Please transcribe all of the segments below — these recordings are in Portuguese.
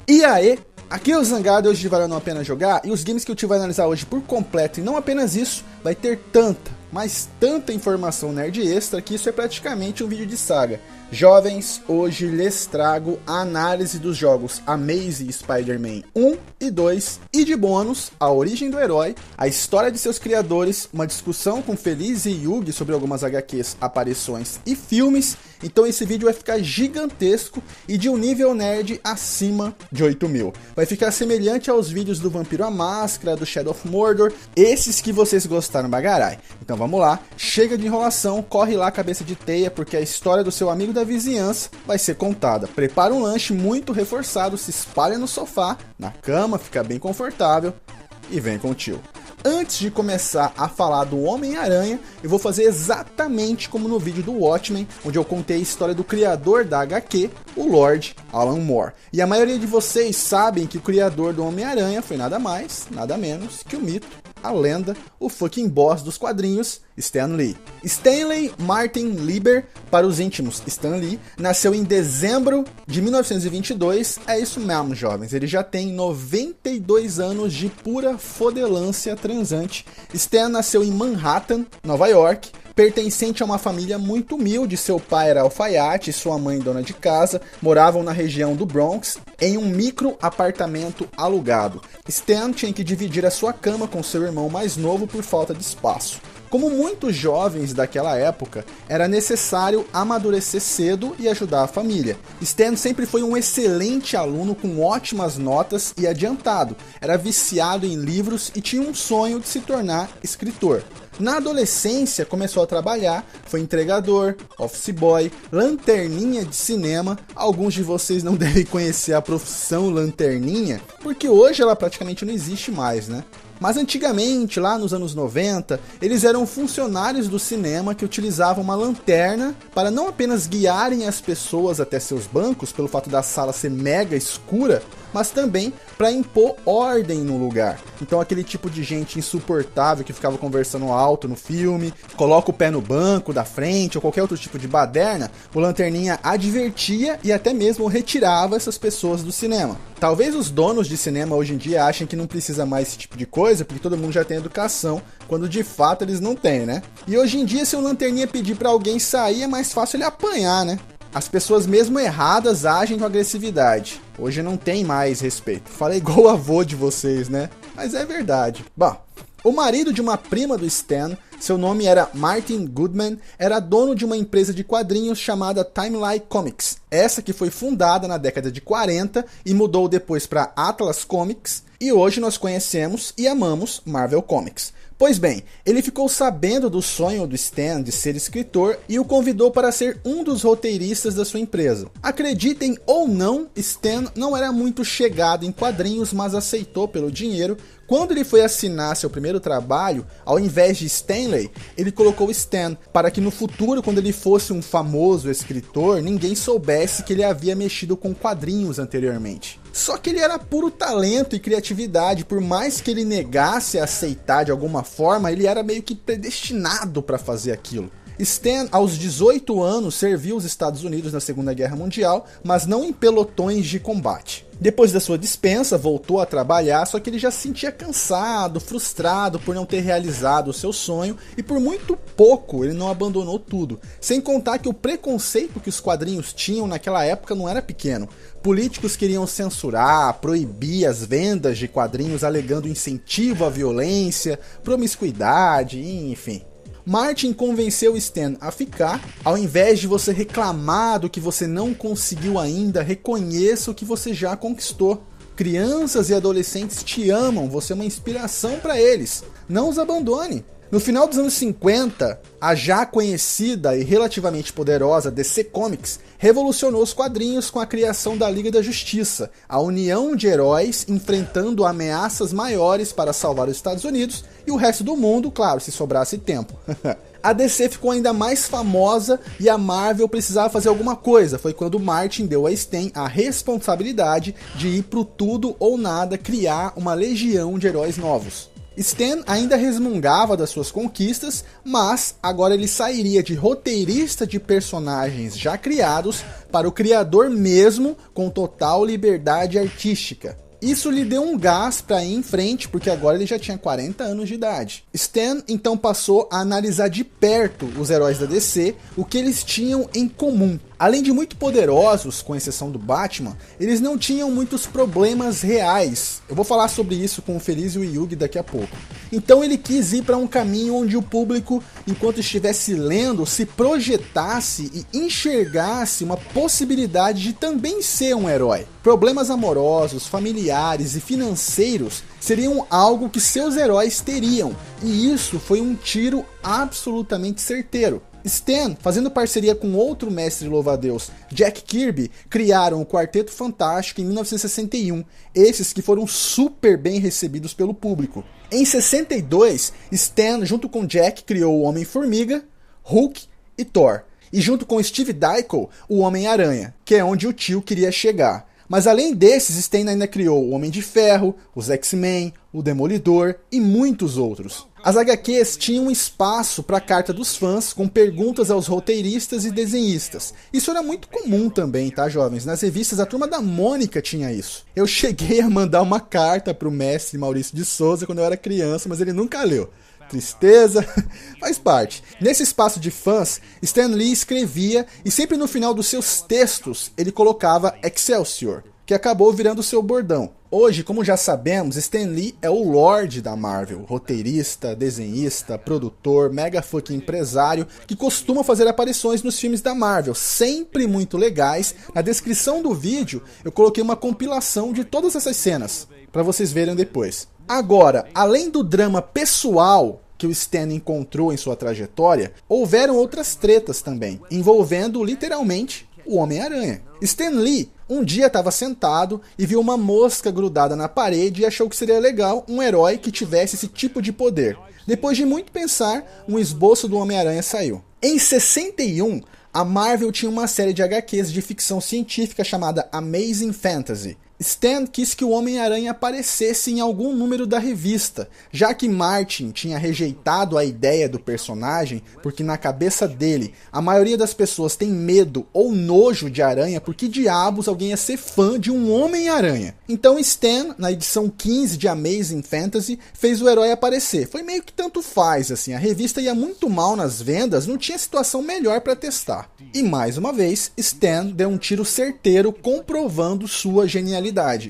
E aí, aqui é o Zangado e hoje vai não apenas jogar, e os games que eu te vou analisar hoje por completo, e não apenas isso, vai ter tanta, mas tanta informação nerd extra que isso é praticamente um vídeo de saga. Jovens, hoje lhes trago a análise dos jogos Amazing Spider-Man 1 e 2 e de bônus, a origem do herói, a história de seus criadores, uma discussão com Feliz e Yugi sobre algumas HQs, aparições e filmes. Então esse vídeo vai ficar gigantesco e de um nível nerd acima de 8.000. Vai ficar semelhante aos vídeos do Vampiro à Máscara, do Shadow of Mordor, esses que vocês gostaram bagarai. Então vamos lá, chega de enrolação, corre lá cabeça de teia, porque a história do seu amigo da vizinhança vai ser contada. Prepara um lanche muito reforçado, se espalha no sofá, na cama, fica bem confortável e vem com o tio. Antes de começar a falar do Homem-Aranha, eu vou fazer exatamente como no vídeo do Watchmen, onde eu contei a história do criador da HQ, o Lord Alan Moore. E a maioria de vocês sabem que o criador do Homem-Aranha foi nada mais, nada menos que o mito, a lenda, o fucking boss dos quadrinhos, Stan Lee. Stanley Martin Lieber, para os íntimos Stan Lee, nasceu em dezembro de 1922, é isso mesmo, jovens, ele já tem 92 anos de pura fodelância transante. Stan nasceu em Manhattan, Nova York, pertencente a uma família muito humilde. Seu pai era alfaiate e sua mãe dona de casa, moravam na região do Bronx, em um micro apartamento alugado. Stan tinha que dividir a sua cama com seu irmão mais novo por falta de espaço. Como muitos jovens daquela época, era necessário amadurecer cedo e ajudar a família. Stan sempre foi um excelente aluno com ótimas notas e adiantado. Era viciado em livros e tinha um sonho de se tornar escritor. Na adolescência, começou a trabalhar, foi entregador, office boy, lanterninha de cinema. Alguns de vocês não devem conhecer a profissão lanterninha, porque hoje ela praticamente não existe mais, né? Mas antigamente, lá nos anos 90, eles eram funcionários do cinema que utilizavam uma lanterna para não apenas guiarem as pessoas até seus bancos, pelo fato da sala ser mega escura, mas também para impor ordem no lugar. Então aquele tipo de gente insuportável que ficava conversando alto no filme, coloca o pé no banco da frente ou qualquer outro tipo de baderna, o lanterninha advertia e até mesmo retirava essas pessoas do cinema. Talvez os donos de cinema hoje em dia achem que não precisa mais esse tipo de coisa, porque todo mundo já tem educação, quando de fato eles não têm, né? E hoje em dia, se o lanterninha pedir para alguém sair, é mais fácil ele apanhar, né? As pessoas mesmo erradas agem com agressividade. Hoje não tem mais respeito. Falei igual o avô de vocês, né? Mas é verdade. Bom, o marido de uma prima do Stan, seu nome era Martin Goodman, era dono de uma empresa de quadrinhos chamada Timeline Comics. Essa que foi fundada na década de 40 e mudou depois para Atlas Comics. E hoje nós conhecemos e amamos Marvel Comics. Pois bem, ele ficou sabendo do sonho do Stan de ser escritor e o convidou para ser um dos roteiristas da sua empresa. Acreditem ou não, Stan não era muito chegado em quadrinhos, mas aceitou pelo dinheiro. Quando ele foi assinar seu primeiro trabalho, ao invés de Stanley, ele colocou Stan, para que no futuro, quando ele fosse um famoso escritor, ninguém soubesse que ele havia mexido com quadrinhos anteriormente. Só que ele era puro talento e criatividade, por mais que ele negasse a aceitar de alguma forma, ele era meio que predestinado para fazer aquilo. Stan, aos 18 anos, serviu os Estados Unidos na Segunda Guerra Mundial, mas não em pelotões de combate. Depois da sua dispensa, voltou a trabalhar, só que ele já se sentia cansado, frustrado por não ter realizado o seu sonho, e por muito pouco ele não abandonou tudo. Sem contar que o preconceito que os quadrinhos tinham naquela época não era pequeno. Políticos queriam censurar, proibir as vendas de quadrinhos alegando incentivo à violência, promiscuidade, enfim. Martin convenceu Stan a ficar. Ao invés de você reclamar do que você não conseguiu ainda, reconheça o que você já conquistou. Crianças e adolescentes te amam, você é uma inspiração para eles. Não os abandone. No final dos anos 50, a já conhecida e relativamente poderosa DC Comics revolucionou os quadrinhos com a criação da Liga da Justiça, a união de heróis enfrentando ameaças maiores para salvar os Estados Unidos e o resto do mundo, claro, se sobrasse tempo. A DC ficou ainda mais famosa e a Marvel precisava fazer alguma coisa. Foi quando Martin deu a Stan a responsabilidade de ir pro tudo ou nada criar uma legião de heróis novos. Stan ainda resmungava das suas conquistas, mas agora ele sairia de roteirista de personagens já criados para o criador mesmo, com total liberdade artística. Isso lhe deu um gás para ir em frente, porque agora ele já tinha 40 anos de idade. Stan então passou a analisar de perto os heróis da DC, o que eles tinham em comum. Além de muito poderosos, com exceção do Batman, eles não tinham muitos problemas reais. Eu vou falar sobre isso com o Feliz e o Yugi daqui a pouco. Então ele quis ir para um caminho onde o público, enquanto estivesse lendo, se projetasse e enxergasse uma possibilidade de também ser um herói. Problemas amorosos, familiares e financeiros seriam algo que seus heróis teriam, e isso foi um tiro absolutamente certeiro. Stan, fazendo parceria com outro mestre louva-a-Deus, Jack Kirby, criaram o Quarteto Fantástico em 1961, esses que foram super bem recebidos pelo público. Em 62, Stan, junto com Jack, criou o Homem-Formiga, Hulk e Thor, e junto com Steve Ditko, o Homem-Aranha, que é onde o tio queria chegar. Mas além desses, Stan ainda criou o Homem de Ferro, os X-Men, o Demolidor e muitos outros. As HQs tinham espaço para a carta dos fãs, com perguntas aos roteiristas e desenhistas. Isso era muito comum também, tá, jovens? Nas revistas, a Turma da Mônica tinha isso. Eu cheguei a mandar uma carta para o mestre Maurício de Souza quando eu era criança, mas ele nunca leu. Tristeza, faz parte. Nesse espaço de fãs, Stan Lee escrevia e sempre no final dos seus textos ele colocava Excelsior, que acabou virando seu bordão. Hoje, como já sabemos, Stan Lee é o Lorde da Marvel, roteirista, desenhista, produtor, mega fucking empresário, que costuma fazer aparições nos filmes da Marvel, sempre muito legais. Na descrição do vídeo eu coloquei uma compilação de todas essas cenas, para vocês verem depois. Agora, além do drama pessoal que o Stan encontrou em sua trajetória, houveram outras tretas também, envolvendo literalmente o Homem-Aranha. Stan Lee um dia estava sentado e viu uma mosca grudada na parede e achou que seria legal um herói que tivesse esse tipo de poder. Depois de muito pensar, um esboço do Homem-Aranha saiu. Em 61, a Marvel tinha uma série de HQs de ficção científica chamada Amazing Fantasy. Stan quis que o Homem-Aranha aparecesse em algum número da revista, já que Martin tinha rejeitado a ideia do personagem, porque na cabeça dele, a maioria das pessoas tem medo ou nojo de aranha, porque diabos alguém ia ser fã de um Homem-Aranha. Então Stan, na edição 15 de Amazing Fantasy, fez o herói aparecer. Foi meio que tanto faz, assim, a revista ia muito mal nas vendas, não tinha situação melhor para testar. E mais uma vez, Stan deu um tiro certeiro comprovando sua genialidade.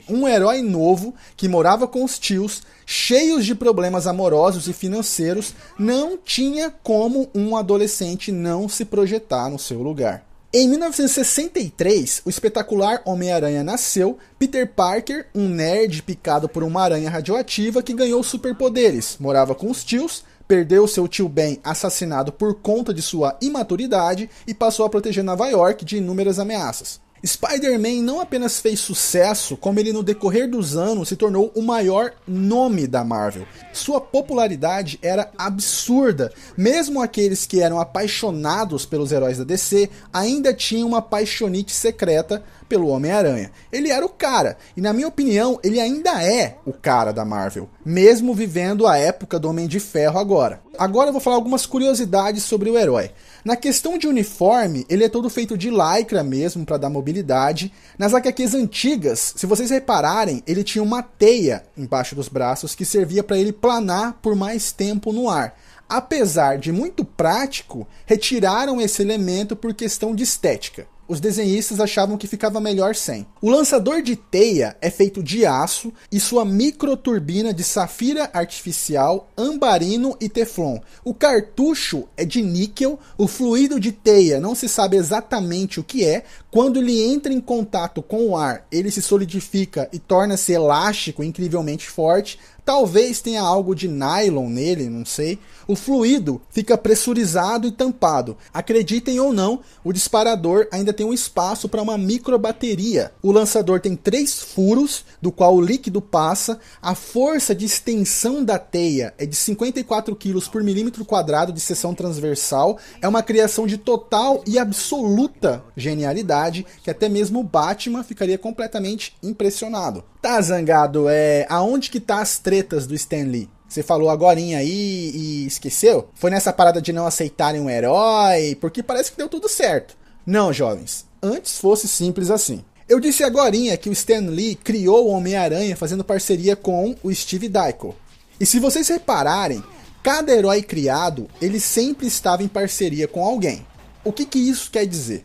Um herói novo que morava com os tios, cheios de problemas amorosos e financeiros, não tinha como um adolescente não se projetar no seu lugar. Em 1963, o espetacular Homem-Aranha nasceu. Peter Parker, um nerd picado por uma aranha radioativa que ganhou superpoderes, morava com os tios, perdeu seu tio Ben assassinado por conta de sua imaturidade e passou a proteger Nova York de inúmeras ameaças. Spider-Man não apenas fez sucesso, como ele no decorrer dos anos se tornou o maior nome da Marvel. Sua popularidade era absurda. Mesmo aqueles que eram apaixonados pelos heróis da DC ainda tinham uma paixonite secreta pelo Homem-Aranha. Ele era o cara, e na minha opinião, ele ainda é o cara da Marvel, mesmo vivendo a época do Homem de Ferro agora. Agora eu vou falar algumas curiosidades sobre o herói. Na questão de uniforme, ele é todo feito de lycra mesmo, para dar mobilidade. Nas HQs antigas, se vocês repararem, ele tinha uma teia embaixo dos braços que servia para ele planar por mais tempo no ar. Apesar de muito prático, retiraram esse elemento por questão de estética. Os desenhistas achavam que ficava melhor sem. O lançador de teia é feito de aço e sua microturbina de safira artificial, ambarino e teflon. O cartucho é de níquel, o fluido de teia não se sabe exatamente o que é. Quando ele entra em contato com o ar, ele se solidifica e torna-se elástico e incrivelmente forte. Talvez tenha algo de nylon nele, não sei. O fluido fica pressurizado e tampado. Acreditem ou não, o disparador ainda tem um espaço para uma microbateria. O lançador tem 3 furos, do qual o líquido passa. A força de extensão da teia é de 54 kg por milímetro quadrado de seção transversal. É uma criação de total e absoluta genialidade, que até mesmo o Batman ficaria completamente impressionado. Tá, Zangado, aonde que tá as tretas do Stan Lee? Você falou agorinha aí e esqueceu? Foi nessa parada de não aceitarem um herói, porque parece que deu tudo certo. Não, jovens, antes fosse simples assim. Eu disse agorinha que o Stan Lee criou o Homem-Aranha fazendo parceria com o Steve Ditko. E se vocês repararem, cada herói criado, ele sempre estava em parceria com alguém. O que isso quer dizer?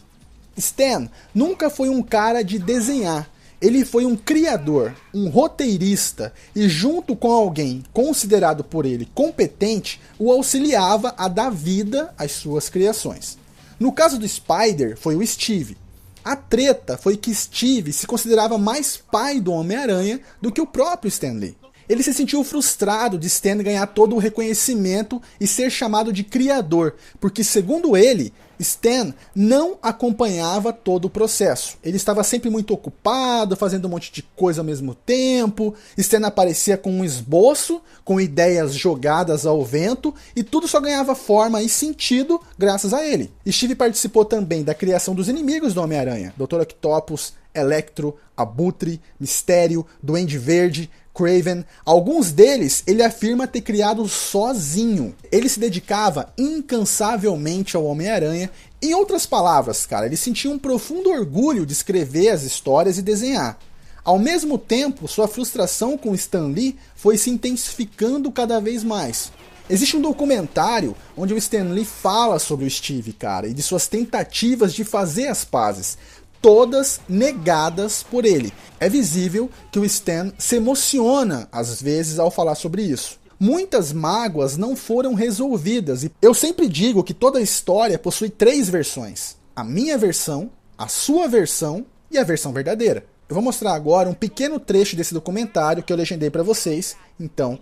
Stan nunca foi um cara de desenhar. Ele foi um criador, um roteirista, e junto com alguém considerado por ele competente, o auxiliava a dar vida às suas criações. No caso do Spider, foi o Steve. A treta foi que Steve se considerava mais pai do Homem-Aranha do que o próprio Stan Lee. Ele se sentiu frustrado de Stan ganhar todo o reconhecimento e ser chamado de criador, porque, segundo ele, Stan não acompanhava todo o processo. Ele estava sempre muito ocupado, fazendo um monte de coisa ao mesmo tempo. Stan aparecia com um esboço, com ideias jogadas ao vento, e tudo só ganhava forma e sentido graças a ele. Steve participou também da criação dos inimigos do Homem-Aranha, Dr. Octopus, Electro, Abutre, Mistério, Duende Verde, Kraven. Alguns deles ele afirma ter criado sozinho. Ele se dedicava incansavelmente ao Homem-Aranha. Em outras palavras, cara, ele sentia um profundo orgulho de escrever as histórias e desenhar. Ao mesmo tempo, sua frustração com Stan Lee foi se intensificando cada vez mais. Existe um documentário onde o Stan Lee fala sobre o Steve, cara, e de suas tentativas de fazer as pazes, todas negadas por ele. É visível que o Stan se emociona às vezes ao falar sobre isso. Muitas mágoas não foram resolvidas, e eu sempre digo que toda história possui 3 versões: a minha versão, a sua versão e a versão verdadeira. Eu vou mostrar agora um pequeno trecho desse documentário que eu legendei para vocês, então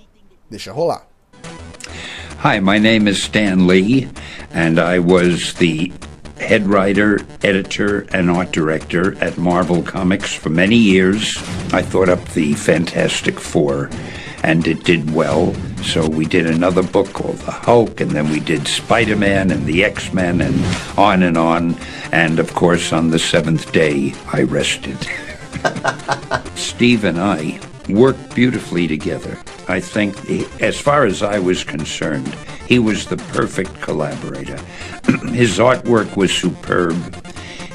deixa rolar. Hi, my name is Stan Lee, and I was the head writer, editor, and art director at Marvel Comics for many years. I thought up the Fantastic Four, and it did well. So we did another book called The Hulk, and then we did Spider-Man and the X-Men, and on. And of course, on the 7th day, I rested. Steve and I worked beautifully together. I think, as far as I was concerned, he was the perfect collaborator. His artwork was superb.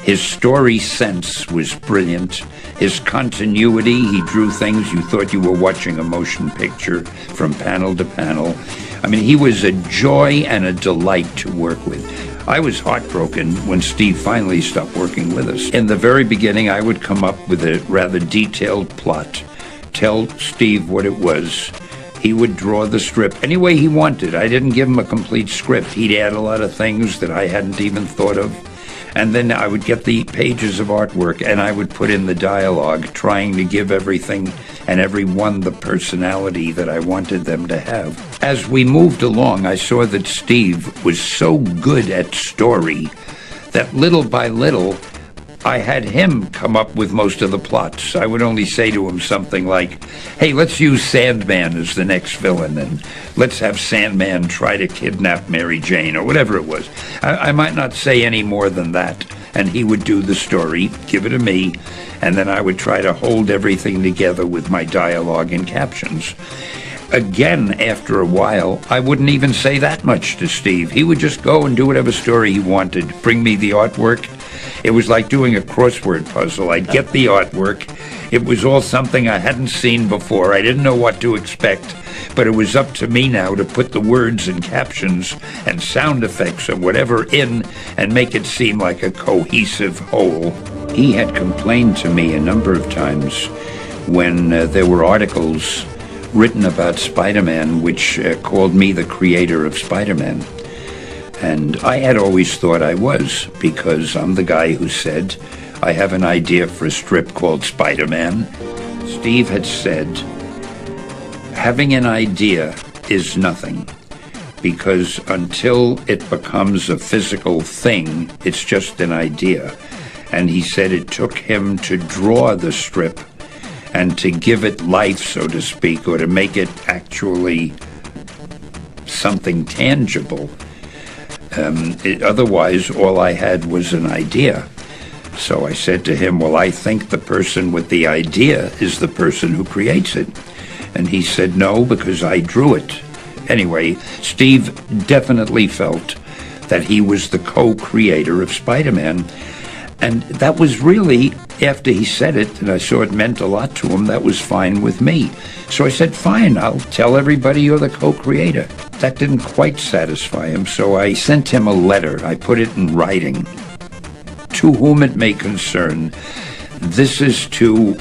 His story sense was brilliant. His continuity, he drew things you thought you were watching a motion picture from panel to panel. I mean, he was a joy and a delight to work with. I was heartbroken when Steve finally stopped working with us. In the very beginning, I would come up with a rather detailed plot, tell Steve what it was. He would draw the strip any way he wanted. I didn't give him a complete script. He'd add a lot of things that I hadn't even thought of. And then I would get the pages of artwork and I would put in the dialogue, trying to give everything and everyone the personality that I wanted them to have. As we moved along, I saw that Steve was so good at story that little by little, I had him come up with most of the plots. I would only say to him something like, hey, let's use Sandman as the next villain, and let's have Sandman try to kidnap Mary Jane, or whatever it was. I might not say any more than that, and he would do the story, give it to me, and then I would try to hold everything together with my dialogue and captions. Again, after a while, I wouldn't even say that much to Steve. He would just go and do whatever story he wanted, bring me the artwork. It was like doing a crossword puzzle. I'd get the artwork. It was all something I hadn't seen before. I didn't know what to expect, but it was up to me now to put the words and captions and sound effects and whatever in and make it seem like a cohesive whole. He had complained to me a number of times when there were articles written about Spider-Man which called me the creator of Spider-Man. And I had always thought I was, because I'm the guy who said, I have an idea for a strip called Spider-Man. Steve had said, having an idea is nothing, because until it becomes a physical thing, it's just an idea. And he said it took him to draw the strip and to give it life, so to speak, or to make it actually something tangible. Otherwise, all I had was an idea. So I said to him, well, I think the person with the idea is the person who creates it. And he said no, because I drew it. Anyway, Steve definitely felt that he was the co-creator of Spider-Man. And that was really, after he said it, and I saw it meant a lot to him, that was fine with me. So I said, fine, I'll tell everybody you're the co-creator. That didn't quite satisfy him, so I sent him a letter. I put it in writing. To whom it may concern, this is to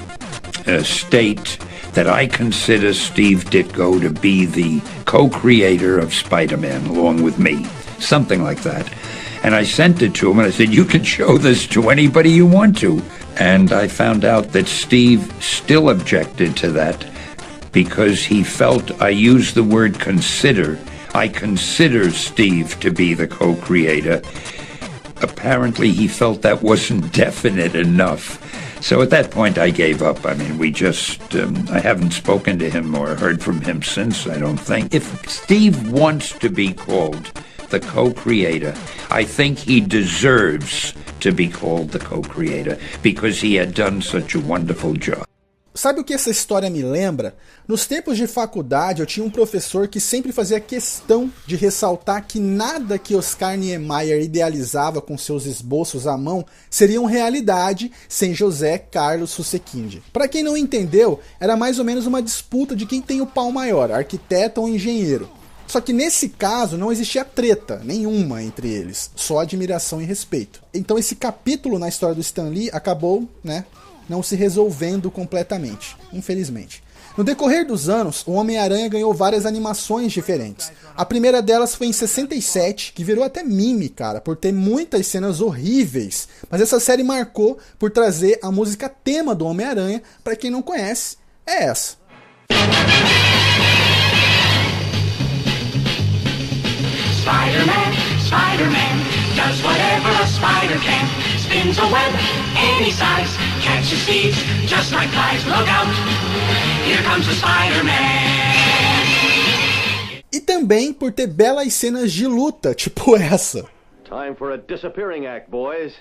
state that I consider Steve Ditko to be the co-creator of Spider-Man along with me. Something like that. And I sent it to him, and I said, you can show this to anybody you want to. And I found out that Steve still objected to that because he felt I used the word consider. I consider Steve to be the co-creator. Apparently, he felt that wasn't definite enough. So at that point, I gave up. I mean, I haven't spoken to him or heard from him since, I don't think. If Steve wants to be called the co-creator, I think he deserves to be called the co-creator because he had done such a wonderful job. Sabe o que essa história me lembra? Nos tempos de faculdade eu tinha um professor que sempre fazia questão de ressaltar que nada que Oscar Niemeyer idealizava com seus esboços à mão seriam realidade sem José Carlos Susequinde. Para quem não entendeu, era mais ou menos uma disputa de quem tem o pau maior, arquiteto ou engenheiro. Só que nesse caso não existia treta nenhuma entre eles, só admiração e respeito. Então esse capítulo na história do Stan Lee acabou, não se resolvendo completamente, infelizmente. No decorrer dos anos, o Homem-Aranha ganhou várias animações diferentes. A primeira delas foi em 67, que virou até meme, cara, por ter muitas cenas horríveis. Mas essa série marcou por trazer a música tema do Homem-Aranha. Para quem não conhece, é essa. Spider-Man, Spider-Man, does whatever a spider can. Spins a web any size, catches thieves just like flies. Look out, here comes the Spider-Man. E também por ter belas cenas de luta, tipo essa. Time for a disappearing act, boys.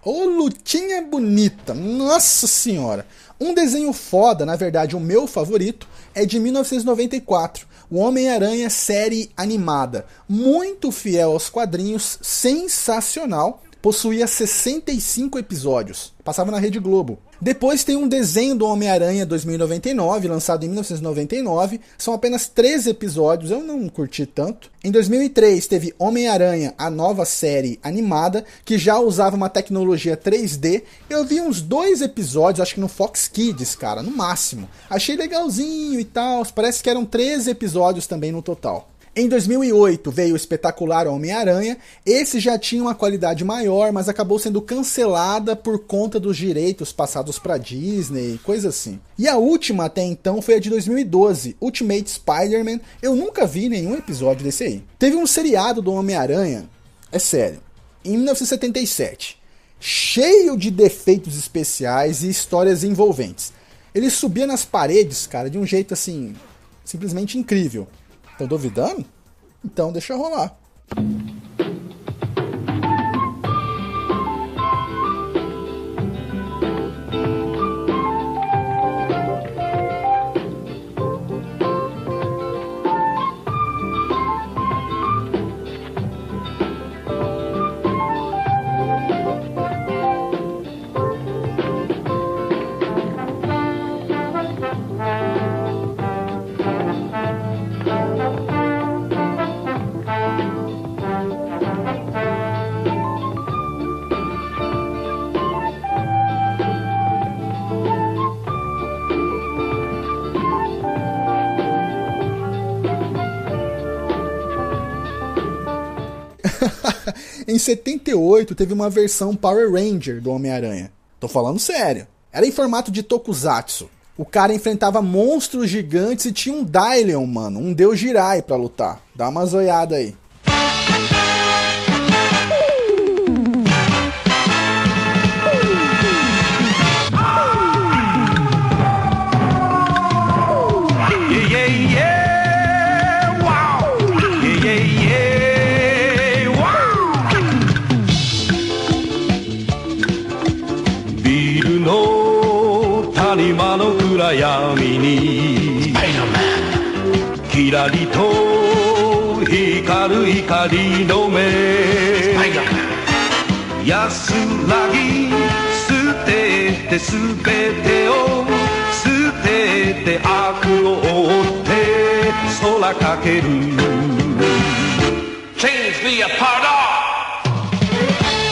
Ô, lutinha bonita, nossa senhora. Um desenho foda, na verdade o meu favorito, é de 1994, o Homem-Aranha série animada. Muito fiel aos quadrinhos, sensacional, possuía 65 episódios, passava na Rede Globo. Depois tem um desenho do Homem-Aranha 2099, lançado em 1999, são apenas 13 episódios, eu não curti tanto. Em 2003 teve Homem-Aranha, a nova série animada, que já usava uma tecnologia 3D. Eu vi uns 2 episódios, acho que no Fox Kids, cara, no máximo. Achei legalzinho e tal, parece que eram 13 episódios também no total. Em 2008 veio o espetacular Homem-Aranha, esse já tinha uma qualidade maior, mas acabou sendo cancelada por conta dos direitos passados para Disney, coisa assim. E a última até então foi a de 2012, Ultimate Spider-Man, eu nunca vi nenhum episódio desse aí. Teve um seriado do Homem-Aranha, é sério, em 1977, cheio de defeitos especiais e histórias envolventes. Ele subia nas paredes, cara, de um jeito assim, simplesmente incrível. Tô duvidando? Então deixa rolar. Em 78 teve uma versão Power Ranger do Homem-Aranha. Tô falando sério. Era em formato de tokusatsu. O cara enfrentava monstros gigantes e tinha um Dylion, mano, um deus Jirai pra lutar. Dá uma zoiada aí. 夜の谷間の暗闇にキラリと光る光の目安らぎ捨ててすべてを捨てて悪を追って空かける Change the apart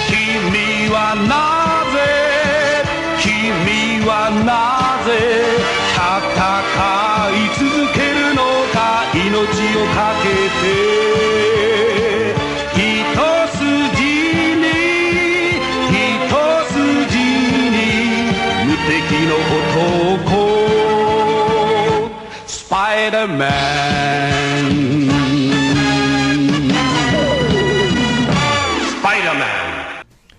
君はなぜ君はなぜ戦い続けるのか命をかけて一筋に無敵の男スパイダーマン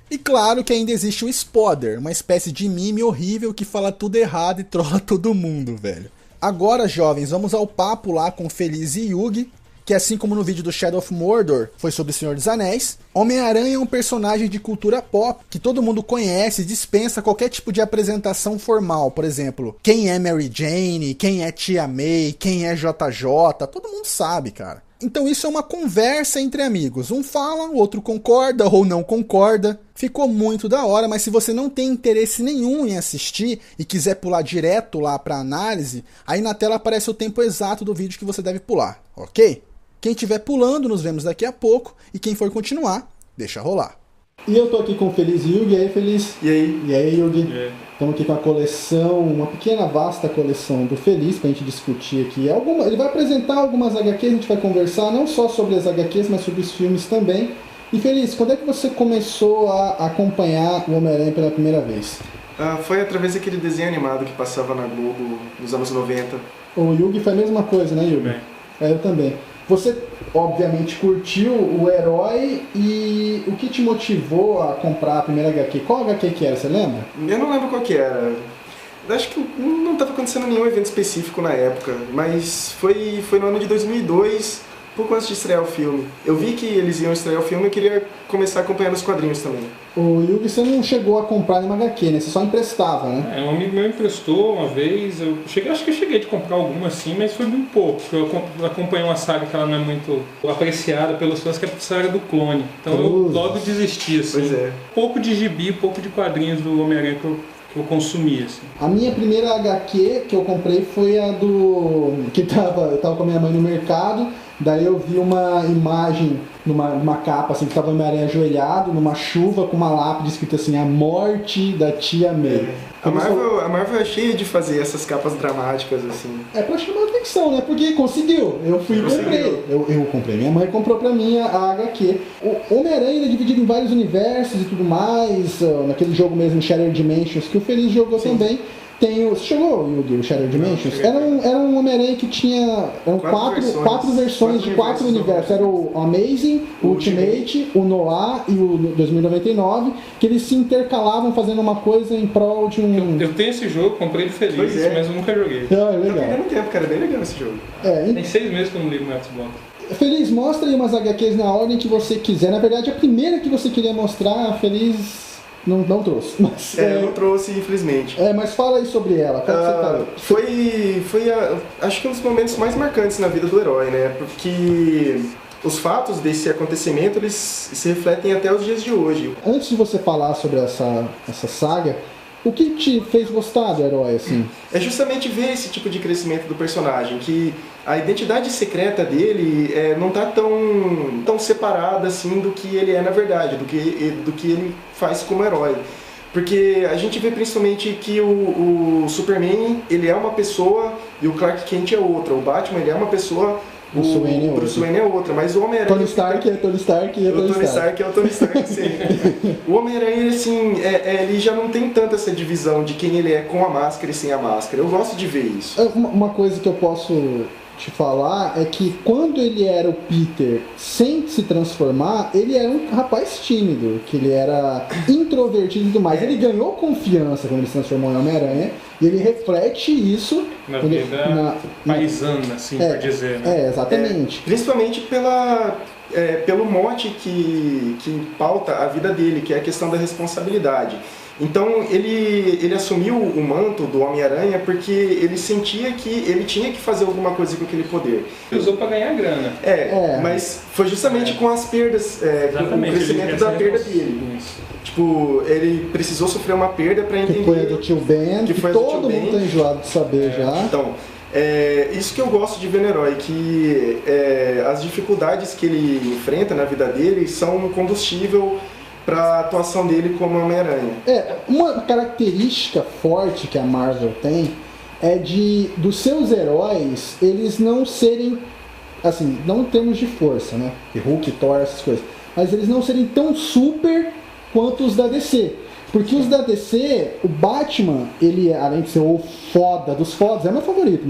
E claro que ainda existe o Spodder, uma espécie de mime horrível que fala tudo errado e trola todo mundo, velho. Agora, jovens, vamos ao papo lá com Feliz e Yugi, que assim como no vídeo do Shadow of Mordor foi sobre o Senhor dos Anéis, Homem-Aranha é um personagem de cultura pop que todo mundo conhece e dispensa qualquer tipo de apresentação formal. Por exemplo, quem é Mary Jane, quem é Tia May, quem é JJ, todo mundo sabe, cara. Então isso é uma conversa entre amigos. Um fala, o outro concorda ou não concorda. Ficou muito da hora, mas se você não tem interesse nenhum em assistir e quiser pular direto lá para análise, aí na tela aparece o tempo exato do vídeo que você deve pular, ok? Quem estiver pulando, nos vemos daqui a pouco. E quem for continuar, deixa rolar. E eu tô aqui com o Feliz Yugi. E aí, Feliz? E aí? E aí, Yugi? Estamos aqui com a coleção, uma pequena, vasta coleção do Feliz pra gente discutir aqui. Ele vai apresentar algumas HQs, a gente vai conversar não só sobre as HQs, mas sobre os filmes também. E Feliz, quando é que você começou a acompanhar o Homem-Aranha pela primeira vez? Foi através daquele desenho animado que passava na Globo nos anos 90. O Yugi foi a mesma coisa, né, Yugi? Eu também. Você, obviamente, curtiu o herói e o que te motivou a comprar a primeira HQ? Qual HQ que era, você lembra? Eu não lembro qual que era. Acho que não estava acontecendo nenhum evento específico na época, mas foi no ano de 2002, pouco antes de estrear o filme. Eu vi que eles iam estrear o filme e eu queria começar a acompanhar os quadrinhos também. O Yugi, você não chegou a comprar nenhuma HQ, né? Você só emprestava, né? Um amigo meu emprestou uma vez, acho que eu cheguei a comprar alguma assim, mas foi muito pouco. Eu acompanhei uma saga que ela não é muito apreciada pelos fãs, que é a saga do Clone. Então eu logo desisti, assim. Pois é. Pouco de gibi, pouco de quadrinhos do Homem-Aranha que eu consumi, assim. A minha primeira HQ que eu comprei foi a do... eu tava com a minha mãe no mercado, daí eu vi uma imagem numa capa, assim, que tava o Homem-Aranha ajoelhado, numa chuva, com uma lápide escrita assim, a morte da Tia May. A Marvel é cheia de fazer essas capas dramáticas, assim. É pra chamar a atenção, né? Porque conseguiu. Eu fui e comprei. Eu comprei. Minha mãe comprou pra mim a HQ. O Homem-Aranha é dividido em vários universos e tudo mais. Naquele jogo mesmo, Shattered Dimensions, que o Feliz jogou também. Você chegou, Yugi, o Shattered Dimensions? Era um Homem-Aranha que tinha quatro versões de quatro universos. Era o Amazing, o Ultimate, o Noir e o 2099, que eles se intercalavam fazendo uma coisa em prol de um... Eu tenho esse jogo, comprei ele feliz, mas eu nunca joguei. É legal. Tá perdendo tempo, cara, é bem legal esse jogo. Tem 6 meses que eu não ligo no Xbox. Feliz, mostra aí umas HQs na ordem que você quiser. Na verdade, a primeira que você queria mostrar, Feliz... Não trouxe. Mas, eu não trouxe, infelizmente. Mas fala aí sobre ela. Foi acho que um dos momentos mais marcantes na vida do herói, né? Porque os fatos desse acontecimento, eles se refletem até os dias de hoje. Antes de você falar sobre essa saga, o que te fez gostar do herói, assim? É justamente ver esse tipo de crescimento do personagem, que a identidade secreta dele não está tão separada assim do que ele é na verdade, do que ele faz como herói. Porque a gente vê principalmente que o Superman, ele é uma pessoa e o Clark Kent é outra. O Batman, ele é uma pessoa... O Bruce Wayne é outra, mas o Homem-Aranha... Tony Stark é Tony Stark e é Tony Stark. É o Tony Stark, sim. O Homem-Aranha, assim, ele já não tem tanto essa divisão de quem ele é com a máscara e sem a máscara. Eu gosto de ver isso. Uma coisa que eu posso te falar é que quando ele era o Peter sem se transformar, ele era um rapaz tímido, que ele era introvertido e tudo mais. Ele ganhou confiança quando ele se transformou em Homem-Aranha, e ele reflete isso na vida paisana, assim, por dizer, né? Exatamente. Principalmente pelo mote que pauta a vida dele, que é a questão da responsabilidade. Então ele assumiu o manto do Homem-Aranha porque ele sentia que ele tinha que fazer alguma coisa com aquele poder. Ele usou para ganhar grana. Mas foi justamente com as perdas, com o crescimento da perda dele. Tipo, ele precisou sofrer uma perda para entender... Que foi a do Tio Ben, que todo mundo tá enjoado de saber já. Então, isso que eu gosto de ver no herói, que as dificuldades que ele enfrenta na vida dele são um combustível para a atuação dele como Homem-Aranha. Uma característica forte que a Marvel tem é dos seus heróis, eles não serem, assim, não em termos de força, né? Hulk, Thor, essas coisas, mas eles não serem tão super quanto os da DC. Porque os da DC, o Batman, ele, além de ser o foda dos fodas, é meu favorito.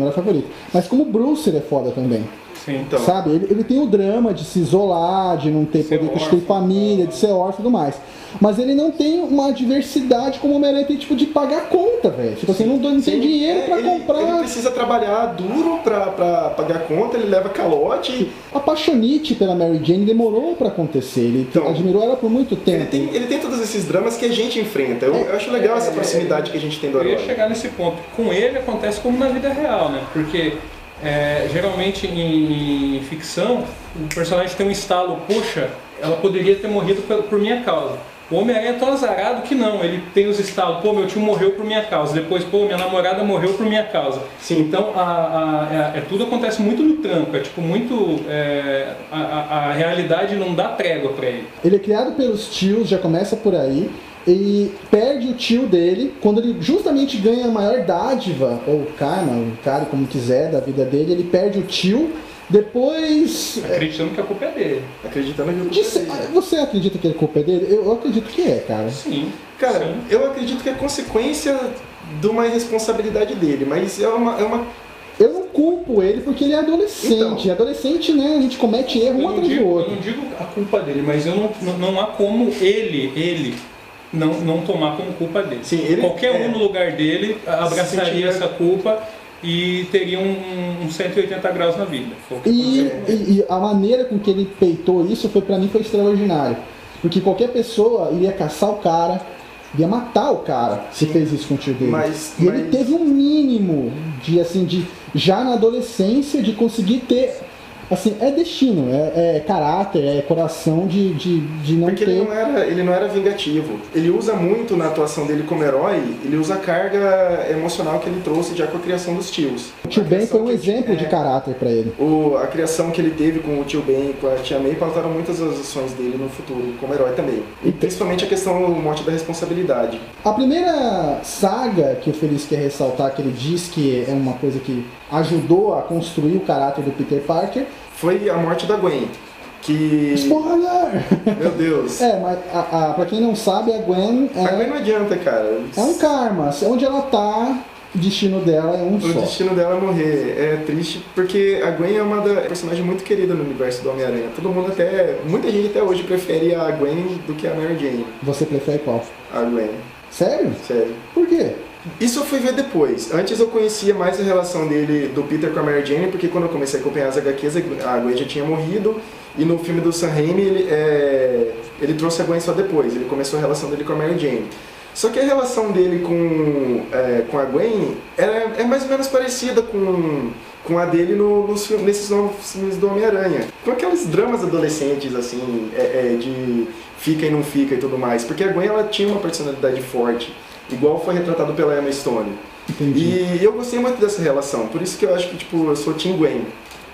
Mas como o Bruce, ele é foda também. Sim, então. Sabe? Ele tem o drama de se isolar, de não ter poder construir família, de ser órfão e tudo mais. Mas ele não tem uma diversidade como o Homem-Aranha tem, tipo, de pagar conta, velho. Tipo assim, não tem dinheiro pra comprar. Ele precisa trabalhar duro pra pagar conta, ele leva calote. A paixonite pela Mary Jane demorou pra acontecer. Ele admirou ela por muito tempo. Ele tem todos esses dramas que a gente enfrenta. Eu acho legal essa proximidade que a gente tem do herói. Eu ia chegar nesse ponto. Com ele acontece como na vida real, né? Porque geralmente em ficção o personagem tem um estalo, poxa, ela poderia ter morrido por minha causa. O Homem-Aranha é tão azarado que não, ele tem os estalos, pô, meu tio morreu por minha causa, depois, pô, minha namorada morreu por minha causa. Sim. Então tudo acontece muito no tranco, a realidade não dá trégua pra ele. Ele é criado pelos tios, já começa por aí. E perde o tio dele quando ele justamente ganha a maior dádiva, ou karma, o cara como quiser, da vida dele. Ele perde o tio, depois... Acreditando que a culpa é dele. Acreditando que a culpa é dele. Você acredita que a culpa é dele? Eu acredito que é, cara. Sim. Cara, sim. Eu acredito que é consequência de uma irresponsabilidade dele, mas é uma... Eu não culpo ele porque ele é adolescente. Então, adolescente, né? A gente comete erro um atrás do outro. Eu não digo a culpa dele, mas não há como ele não tomar como culpa dele. Sim, qualquer um no lugar dele abraçaria essa culpa e teria um 180 graus na vida. E a maneira com que ele peitou isso foi extraordinário. Porque qualquer pessoa iria caçar o cara, iria matar o cara se fez isso com o tio dele. Ele teve um mínimo de já na adolescência, de conseguir ter... Assim, é destino, é caráter, é coração de não Porque ter... ele não era vingativo. Ele usa muito na atuação dele como herói, ele usa a carga emocional que ele trouxe já com a criação dos tios. O tio Ben foi um exemplo de caráter pra ele. A criação que ele teve com o tio Ben e com a tia May pautaram muitas das ações dele no futuro, como herói também. E principalmente a questão do mote da responsabilidade. A primeira saga que o Feliz quer ressaltar, que ele diz que é uma coisa que ajudou a construir o caráter do Peter Parker, foi a morte da Gwen. Spoiler! Meu Deus. Mas pra quem não sabe, a Gwen A Gwen não adianta, cara. É um karma. Onde ela tá, o destino dela é um só. O destino dela é morrer. É triste porque a Gwen é uma personagem muito querida no universo do Homem-Aranha. Muita gente até hoje prefere a Gwen do que a Mary Jane. Você prefere qual? A Gwen. Sério? Sério. Por quê? Isso eu fui ver depois. Antes eu conhecia mais a relação do Peter com a Mary Jane, porque quando eu comecei a acompanhar as HQs, a Gwen já tinha morrido, e no filme do Sam Raimi ele trouxe a Gwen só depois, ele começou a relação dele com a Mary Jane. Só que a relação dele com a Gwen é mais ou menos parecida com a dele nesses novos filmes do Homem-Aranha. Com aqueles dramas adolescentes, assim, de fica e não fica e tudo mais. Porque a Gwen ela tinha uma personalidade forte. Igual foi retratado pela Emma Stone. Entendi. E eu gostei muito dessa relação, por isso que eu acho que eu sou Team Gwen.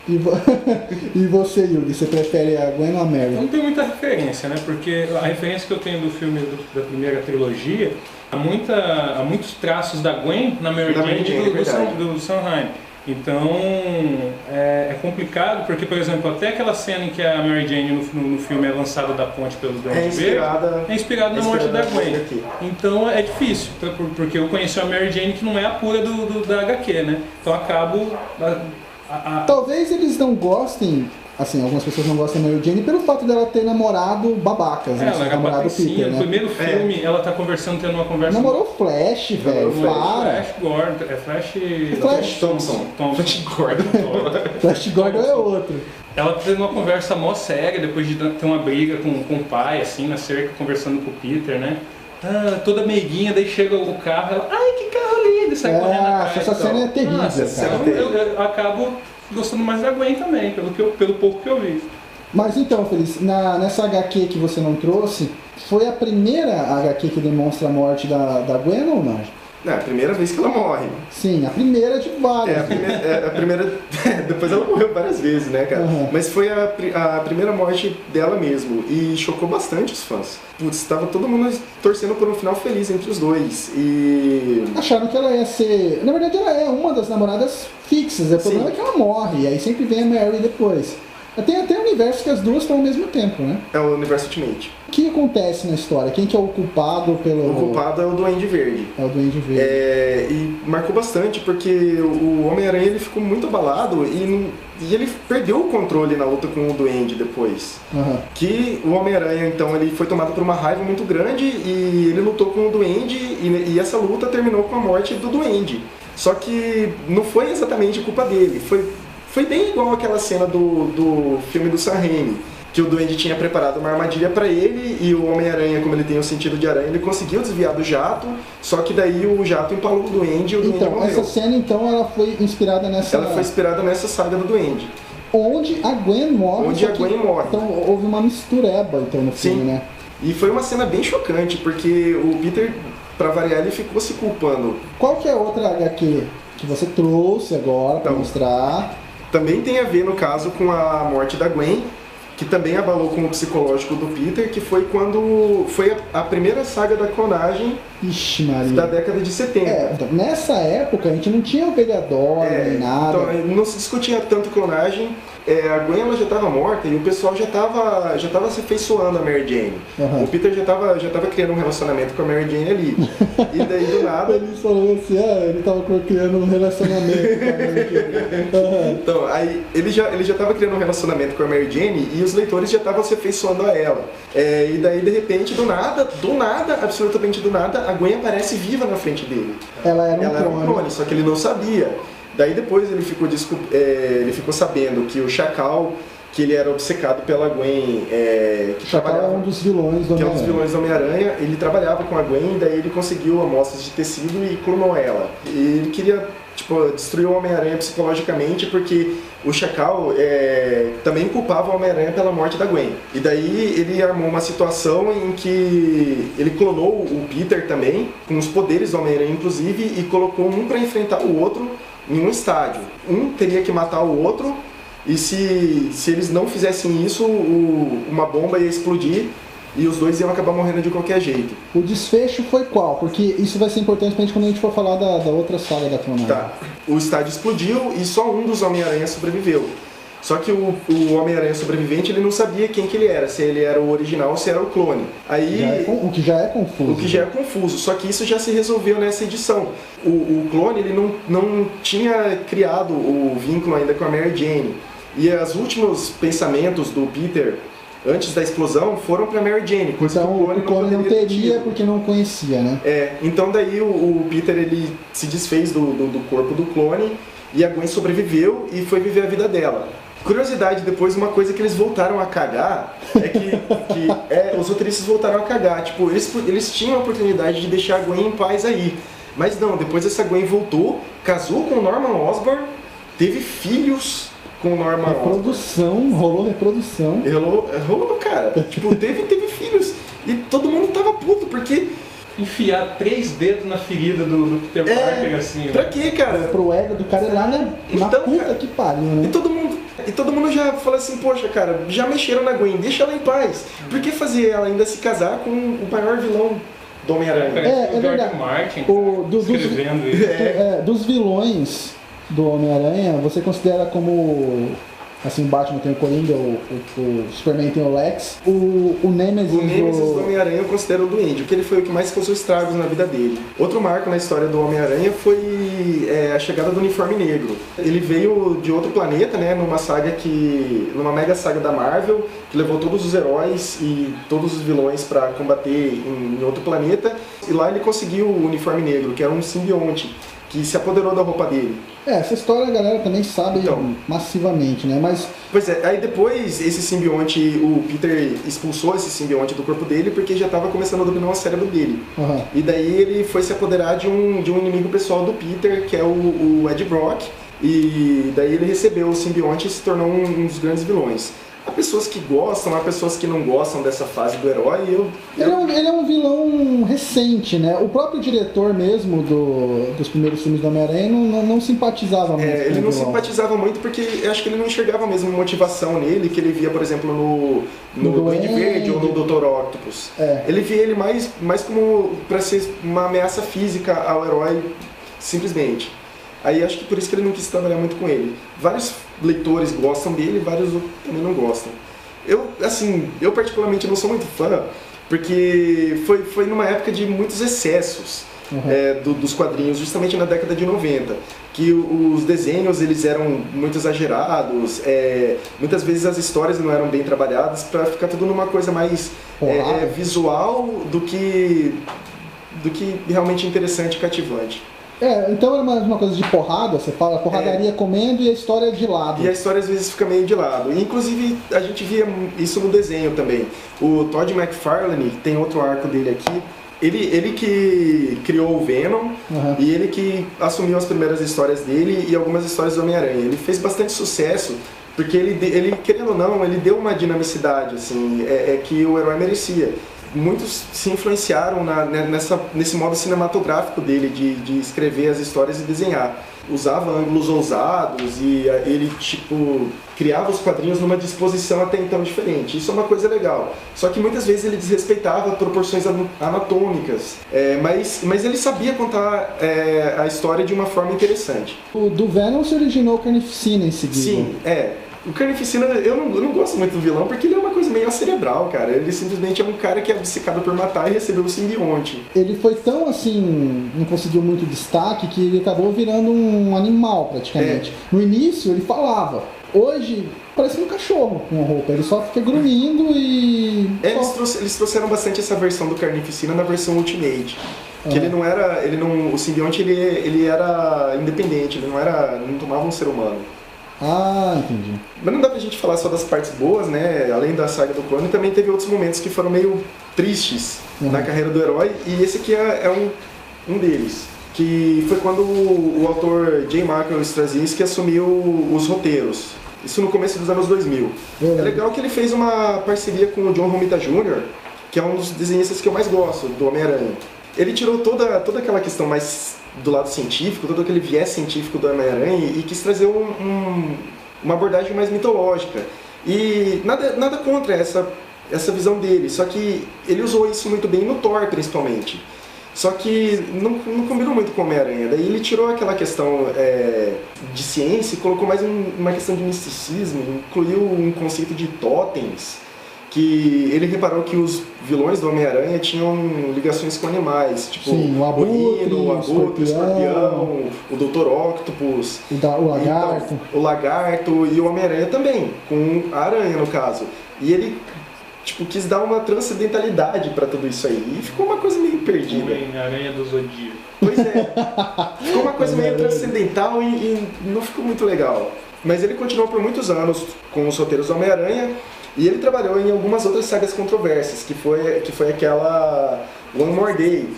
E você, Yuri, você prefere a Gwen ou a Mary? Eu não tenho muita referência, né? Porque a referência que eu tenho do filme da primeira trilogia, há muitos traços da Gwen na Mary Jane do Sam Raimi. Então é complicado, porque, por exemplo, até aquela cena em que a Mary Jane no filme é lançada da ponte pelo Duende Verde é inspirada na morte da Gwen. Então é difícil, porque eu conheci a Mary Jane que não é a pura da HQ, né? Então acabo... Talvez eles não gostem assim, algumas pessoas não gostam da Mary Jane pelo fato dela ter namorado babacas, né? Ela era Namorado patricinha, Peter, no né? primeiro filme ela tá tendo uma conversa... Namorou Flash, velho, para. Flash Gordon, Flash Thompson. Flash Gordon. Flash Gordon é outro. Ela tá tendo uma conversa mó séria, depois de ter uma briga com o pai, assim, na cerca, conversando com o Peter, né? Ah, toda meiguinha, daí chega o carro, ela, ai, que carro lindo, sai correndo atrás. Essa cena é terrível, cara. Eu acabo gostando mais da Gwen também, pelo pouco que eu vi. Mas então, Feliz, nessa HQ que você não trouxe, foi a primeira HQ que demonstra a morte da Gwen ou não? É a primeira vez que ela morre. Sim, a primeira de várias. A primeira depois ela morreu várias vezes, né, cara? Uhum. Mas foi a primeira morte dela mesmo. E chocou bastante os fãs. Putz, tava todo mundo torcendo por um final feliz entre os dois. E... acharam que ela ia ser... Na verdade, ela é uma das namoradas fixas. O problema é que ela morre. E aí sempre vem a Mary depois. Tem até um universo que as duas estão ao mesmo tempo, né? É o universo Ultimate. O que acontece na história? Quem que é o culpado pelo... O culpado é o Duende Verde. É o Duende Verde. E marcou bastante porque o Homem-Aranha ele ficou muito abalado e ele perdeu o controle na luta com o Duende depois. Uhum. Que o Homem-Aranha, então, ele foi tomado por uma raiva muito grande e ele lutou com o Duende e essa luta terminou com a morte do Duende. Só que não foi exatamente culpa dele, foi bem igual aquela cena do filme do Sam Raimi, que o Duende tinha preparado uma armadilha para ele e o Homem-Aranha, como ele tem o sentido de aranha, ele conseguiu desviar do jato, só que daí o jato empalou o Duende e o Duende morreu. Essa cena, então, ela foi inspirada nessa... Ela foi inspirada nessa saga do Duende. Onde a Gwen morre. Então houve uma mistureba, então, no filme, né? E foi uma cena bem chocante, porque o Peter, pra variar, ele ficou se culpando. Qual que é a outra HQ que você trouxe agora pra mostrar? Também tem a ver, no caso, com a morte da Gwen, que também abalou com o psicológico do Peter, que foi quando foi a primeira saga da clonagem. Ixi, Maria. Da década de 70. Então, nessa época a gente não tinha o vereador nem nada. Então, não se discutia tanto clonagem. A Gwen ela já estava morta e o pessoal já tava se afeiçoando a Mary Jane. Uhum. O Peter já tava criando um relacionamento com a Mary Jane ali. E daí do nada... Ele falou assim, ele tava criando um relacionamento com a Mary Jane. Uhum. Então, aí ele já tava criando um relacionamento com a Mary Jane e os leitores já estavam se afeiçoando a ela. E daí, de repente, do nada, absolutamente do nada, a Gwen aparece viva na frente dele. Ela era um clone, só que ele não sabia. Daí depois ele ficou sabendo que o Chacal, que ele era obcecado pela Gwen, que Chacal é um dos vilões do Homem-Aranha. Que é um dos vilões do Homem-Aranha, ele trabalhava com a Gwen, daí ele conseguiu amostras de tecido e clonou ela. E ele queria, destruir o Homem-Aranha psicologicamente, porque o Chacal também culpava o Homem-Aranha pela morte da Gwen. E daí ele armou uma situação em que ele clonou o Peter também, com os poderes do Homem-Aranha inclusive, e colocou um para enfrentar o outro em um estádio. Um teria que matar o outro, e se eles não fizessem isso, uma bomba ia explodir e os dois iam acabar morrendo de qualquer jeito. O desfecho foi qual? Porque isso vai ser importante pra gente quando a gente for falar da outra saga da clonagem. Tá. O estádio explodiu e só um dos Homem-Aranha sobreviveu. Só que o Homem-Aranha sobrevivente, ele não sabia quem que ele era, se ele era o original ou se era o clone. Aí, o que já é confuso. O que já é confuso, só que isso já se resolveu nessa edição. O clone, ele não tinha criado o vínculo ainda com a Mary Jane. E os últimos pensamentos do Peter, antes da explosão, foram para Mary Jane. Então o clone não teria porque não conhecia, né? Então daí o Peter, ele se desfez do corpo do clone e a Gwen sobreviveu e foi viver a vida dela. Curiosidade, depois, uma coisa que eles voltaram a cagar é que os roteiristas voltaram a cagar. Eles tinham a oportunidade de deixar a Gwen em paz aí. Mas não, depois essa Gwen voltou, casou com o Norman Osborn, teve filhos com o Norman Osborn. Rolou reprodução. Rolou, cara. Teve filhos. E todo mundo tava puto, porque... Enfiar 3 dedos na ferida do Peter Parker, assim. Pra quê, cara? Pro ego do cara lá na puta, cara, que pariu, né? E todo mundo já fala assim, poxa, cara, já mexeram na Gwen, deixa ela em paz. Por que fazer ela ainda se casar com o maior vilão do Homem-Aranha? É verdade. Martin escrevendo isso. Dos vilões do Homem-Aranha, você considera como Assim, o Batman tem o Coringa, o Superman tem o Lex. O Nemesis do Homem-Aranha eu considero o Duende, porque ele foi o que mais causou estragos na vida dele. Outro marco na história do Homem-Aranha foi a chegada do Uniforme Negro. Ele veio de outro planeta, né, numa mega saga da Marvel, que levou todos os heróis e todos os vilões para combater em outro planeta. E lá ele conseguiu o Uniforme Negro, que era um simbionte, que se apoderou da roupa dele. Essa história a galera também sabe massivamente, né? Mas... Pois é, aí depois esse simbionte, o Peter expulsou esse simbionte do corpo dele porque já estava começando a dominar o cérebro dele. Uhum. E daí ele foi se apoderar de um inimigo pessoal do Peter, que é o Ed Brock, e daí ele recebeu o simbionte e se tornou um dos grandes vilões. Há pessoas que gostam, há pessoas que não gostam dessa fase do herói. Ele é um vilão recente, né? O próprio diretor mesmo dos primeiros filmes do Homem-Aranha não simpatizava muito. Ele não simpatizava muito porque eu acho que ele não enxergava a mesma motivação nele que ele via, por exemplo, no Duende Verde ou no Dr. Octopus. Ele via ele mais como para ser uma ameaça física ao herói, simplesmente. Aí acho que por isso que ele não quis trabalhar muito com ele. Vários leitores gostam dele, vários também não gostam. Eu particularmente não sou muito fã, porque foi numa época de muitos excessos dos quadrinhos, justamente na década de 90, que os desenhos eles eram muito exagerados, muitas vezes as histórias não eram bem trabalhadas para ficar tudo numa coisa mais visual do que realmente interessante e cativante. Então era uma coisa de porrada, você fala, porradaria comendo e a história de lado. E a história às vezes fica meio de lado. E, inclusive a gente via isso no desenho também. O Todd McFarlane, tem outro arco dele aqui, ele que criou o Venom e ele que assumiu as primeiras histórias dele e algumas histórias do Homem-Aranha. Ele fez bastante sucesso porque ele querendo ou não, ele deu uma dinamicidade assim, que o herói merecia. Muitos se influenciaram nesse modo cinematográfico dele de escrever as histórias e desenhar. Usava ângulos ousados e ele criava os quadrinhos numa disposição até então diferente. Isso é uma coisa legal. Só que muitas vezes ele desrespeitava proporções anatômicas, mas ele sabia contar a história de uma forma interessante. Do Venom se originou o Carnificina em seguida. Sim, O Carnificina, eu não gosto muito do vilão porque ele é uma coisa meio cerebral, cara. Ele simplesmente é um cara que é obcecado por matar e recebeu o simbionte. Ele foi tão assim, não conseguiu muito destaque que ele acabou virando um animal praticamente. No início ele falava, hoje parece um cachorro com roupa, ele só fica grunhindo e... Eles trouxeram bastante essa versão do Carnificina na versão Ultimate. Que ele não era, o simbionte ele era independente, ele não tomava um ser humano. Entendi. Mas não dá pra gente falar só das partes boas, né? Além da saga do clone, também teve outros momentos que foram meio tristes na carreira do herói, e esse aqui é um deles. Que foi quando o autor J. Michael Straczynski assumiu os roteiros. Isso no começo dos anos 2000. É legal que ele fez uma parceria com o John Romita Jr., que é um dos desenhistas que eu mais gosto, do Homem-Aranha. Ele tirou toda aquela questão mais do lado científico, todo aquele viés científico do Homem-Aranha e quis trazer uma abordagem mais mitológica. E nada contra essa visão dele, só que ele usou isso muito bem no Thor, principalmente. Só que não combinou muito com o Homem-Aranha. Daí ele tirou aquela questão de ciência e colocou mais uma questão de misticismo, incluiu um conceito de totens, que ele reparou que os vilões do Homem-Aranha tinham ligações com animais, tipo o Abutre, o Escorpião, o Dr. Octopus, o Lagarto. Então, o Lagarto e o Homem-Aranha também, com a aranha no caso. E ele quis dar uma transcendentalidade pra tudo isso aí. E ficou uma coisa meio perdida. Homem-Aranha do Zodíaco. Pois é. Ficou uma coisa meio transcendental e não ficou muito legal. Mas ele continuou por muitos anos com os roteiros do Homem-Aranha. E ele trabalhou em algumas outras sagas controversas, que foi aquela One More Day,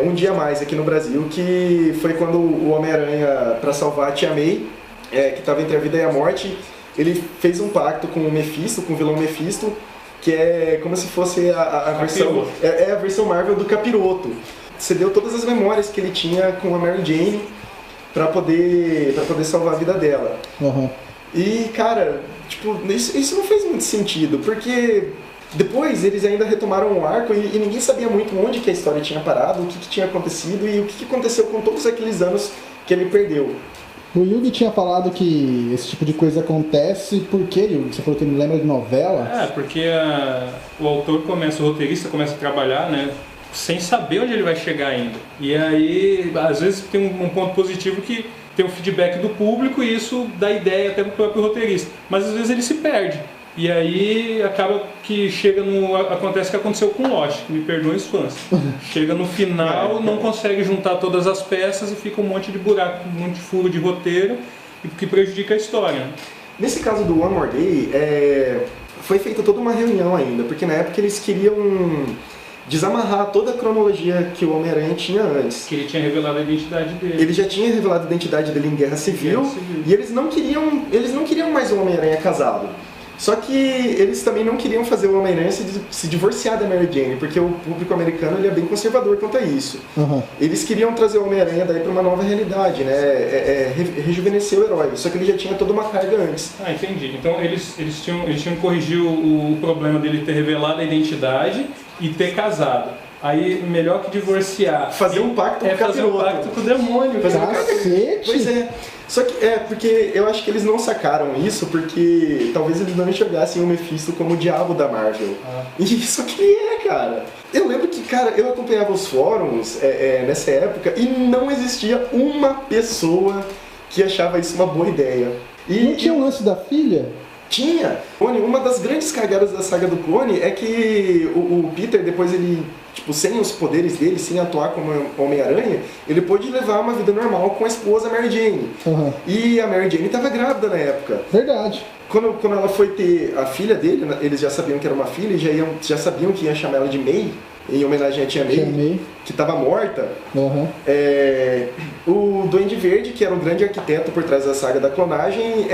Um Dia Mais aqui no Brasil, que foi quando o Homem-Aranha, para salvar a Tia May, que estava entre a vida e a morte, ele fez um pacto com o Mephisto, com o vilão Mephisto, que é como se fosse a versão, a versão Marvel do Capiroto. Cedeu todas as memórias que ele tinha com a Mary Jane para poder salvar a vida dela. E, cara, isso não fez muito sentido, porque depois eles ainda retomaram o arco e ninguém sabia muito onde que a história tinha parado, o que tinha acontecido e o que aconteceu com todos aqueles anos que ele perdeu. O Yugi tinha falado que esse tipo de coisa acontece porque, Yugi, você falou que me lembra de novela. Porque o autor o roteirista começa a trabalhar, né, sem saber onde ele vai chegar ainda. E aí, às vezes tem um ponto positivo que tem o feedback do público e isso dá ideia até pro próprio roteirista. Mas às vezes ele se perde. E aí acaba que acontece o que aconteceu com Lost, me perdoem os fãs. Chega no final, não consegue juntar todas as peças e fica um monte de buraco, um monte de furo de roteiro, que prejudica a história. Nesse caso do One More Day, foi feita toda uma reunião ainda, porque na época eles queriam desamarrar toda a cronologia que o Homem-Aranha tinha antes. Que ele tinha revelado a identidade dele. Ele já tinha revelado a identidade dele em Guerra Civil. E eles não queriam mais o Homem-Aranha casado. Só que eles também não queriam fazer o Homem-Aranha se divorciar da Mary Jane, porque o público americano ele é bem conservador quanto a isso. Eles queriam trazer o Homem-Aranha daí para uma nova realidade, né? Rejuvenescer o herói, só que ele já tinha toda uma carga antes. Entendi. Então eles tinham que corrigir o problema dele ter revelado a identidade e ter casado. Aí, melhor que divorciar. Fazer um pacto com o fazer um pacto com o demônio. Cacete! Pois é. Só que porque eu acho que eles não sacaram isso, porque talvez eles não enxergassem o Mephisto como o diabo da Marvel. E isso que cara. Eu lembro que, cara, eu acompanhava os fóruns nessa época e não existia uma pessoa que achava isso uma boa ideia. Não tinha um lance da filha? Tinha. Uma das grandes cagadas da saga do Clone é que o Peter, depois ele, sem os poderes dele, sem atuar como Homem-Aranha, ele pôde levar uma vida normal com a esposa Mary Jane. E a Mary Jane estava grávida na época. Verdade. Quando ela foi ter a filha dele, eles já sabiam que era uma filha e já sabiam que ia chamar ela de May, em homenagem à Tia May, que estava morta. O Duende Verde, que era o grande arquiteto por trás da saga da clonagem,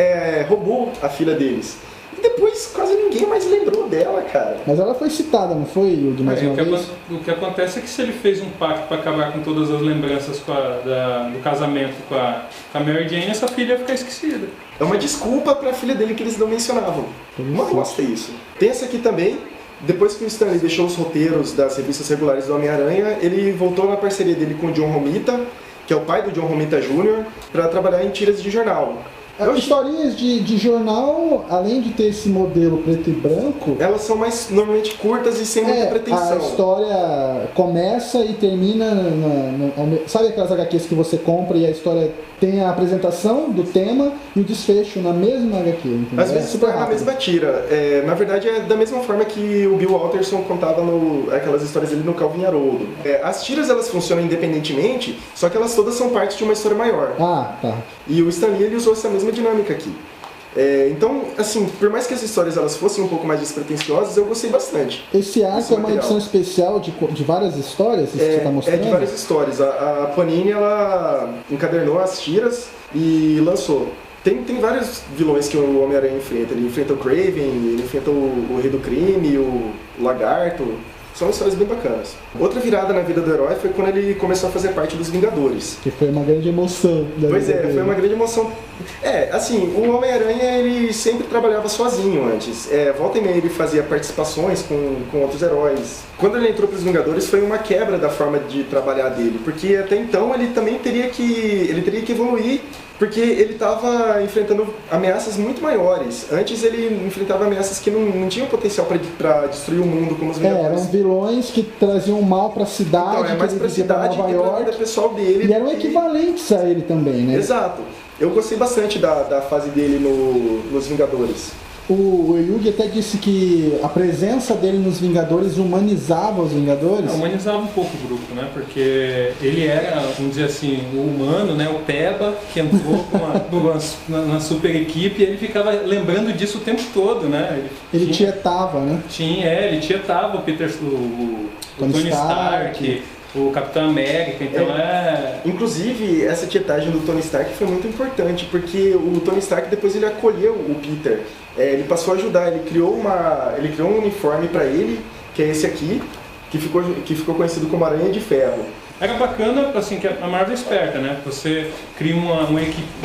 roubou a filha deles. E depois quase ninguém mais lembrou dela, cara. Mas ela foi citada, não foi, Yugi, mais uma vez? O que acontece é que se ele fez um pacto para acabar com todas as lembranças do casamento com a Mary Jane, essa filha ia ficar esquecida. É uma desculpa para a filha dele que eles não mencionavam. Uma bosta isso. Tem essa aqui também. Depois que o Stan Lee deixou os roteiros das revistas regulares do Homem-Aranha, ele voltou na parceria dele com o John Romita, que é o pai do John Romita Jr., para trabalhar em tiras de jornal. Historinhas de jornal, além de ter esse modelo preto e branco, elas são mais normalmente curtas e sem muita pretensão. A história começa e termina sabe aquelas HQs que você compra e a história tem a apresentação do tema e o desfecho na mesma HQ, entendeu? Às vezes super na mesma tira. Na verdade é da mesma forma que o Bill Walterson contava aquelas histórias dele no Calvin e Haroldo. As tiras elas funcionam independentemente, só que elas todas são parte de uma história maior. Tá. E o Stan Lee ele usou essa mesma dinâmica aqui. Então, assim, por mais que as histórias elas fossem um pouco mais despretensiosas, eu gostei bastante. Esse arco é uma edição especial de várias histórias? Isso que você tá mostrando? De várias histórias. A Panini, ela encadernou as tiras e lançou. Tem vários vilões que o Homem-Aranha enfrenta. Ele enfrenta o Kraven, ele enfrenta o Rei do Crime, o Lagarto. São histórias bem bacanas. Outra virada na vida do herói foi quando ele começou a fazer parte dos Vingadores. Que foi uma grande emoção. Pois foi uma grande emoção. Assim, o Homem-Aranha ele sempre trabalhava sozinho antes. Volta e meia ele fazia participações com outros heróis. Quando ele entrou para os Vingadores foi uma quebra da forma de trabalhar dele, porque até então ele também teria que evoluir, porque ele estava enfrentando ameaças muito maiores. Antes ele enfrentava ameaças que não tinham potencial para destruir o mundo como os Vingadores. Eram vilões que traziam mal para a cidade, então, mais para a cidade Nova e para a vida pessoal dele. E eram equivalentes a ele também, né? Exato. Eu gostei bastante da fase dele nos Vingadores. O Yugi até disse que a presença dele nos Vingadores humanizava os Vingadores? Humanizava um pouco o grupo, né? Porque ele era, vamos dizer assim, o humano, né? O Peba, que entrou na super equipe e ele ficava lembrando disso o tempo todo, né? Ele tietava, né? Ele tietava o Peter, o Tony Stark, o Capitão América, então Inclusive, essa tietagem do Tony Stark foi muito importante, porque o Tony Stark depois ele acolheu o Peter. Ele passou a ajudar, ele criou um uniforme para ele, que é esse aqui, que ficou conhecido como Aranha de Ferro. Era bacana, assim, que a Marvel é esperta, né? Você cria uma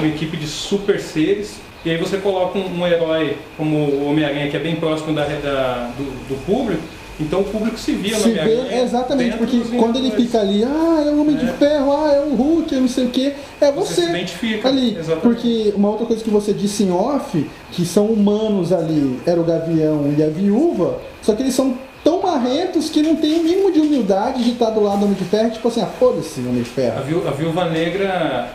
equipe de super seres, e aí você coloca um herói como o Homem-Aranha, que é bem próximo do público. Então o público se via no Homem-Aranha. Exatamente, porque quando ele fica ali, é o Homem de Ferro, é o Hulk, não sei o que, é você se identifica ali. exatamente. Porque uma outra coisa que você disse em off, que são humanos ali, era o Gavião e a Viúva, só que eles são tão marrentos que não tem o mínimo de humildade de estar do lado do Homem de Ferro, tipo assim, foda-se, Homem de Ferro. A Viúva Negra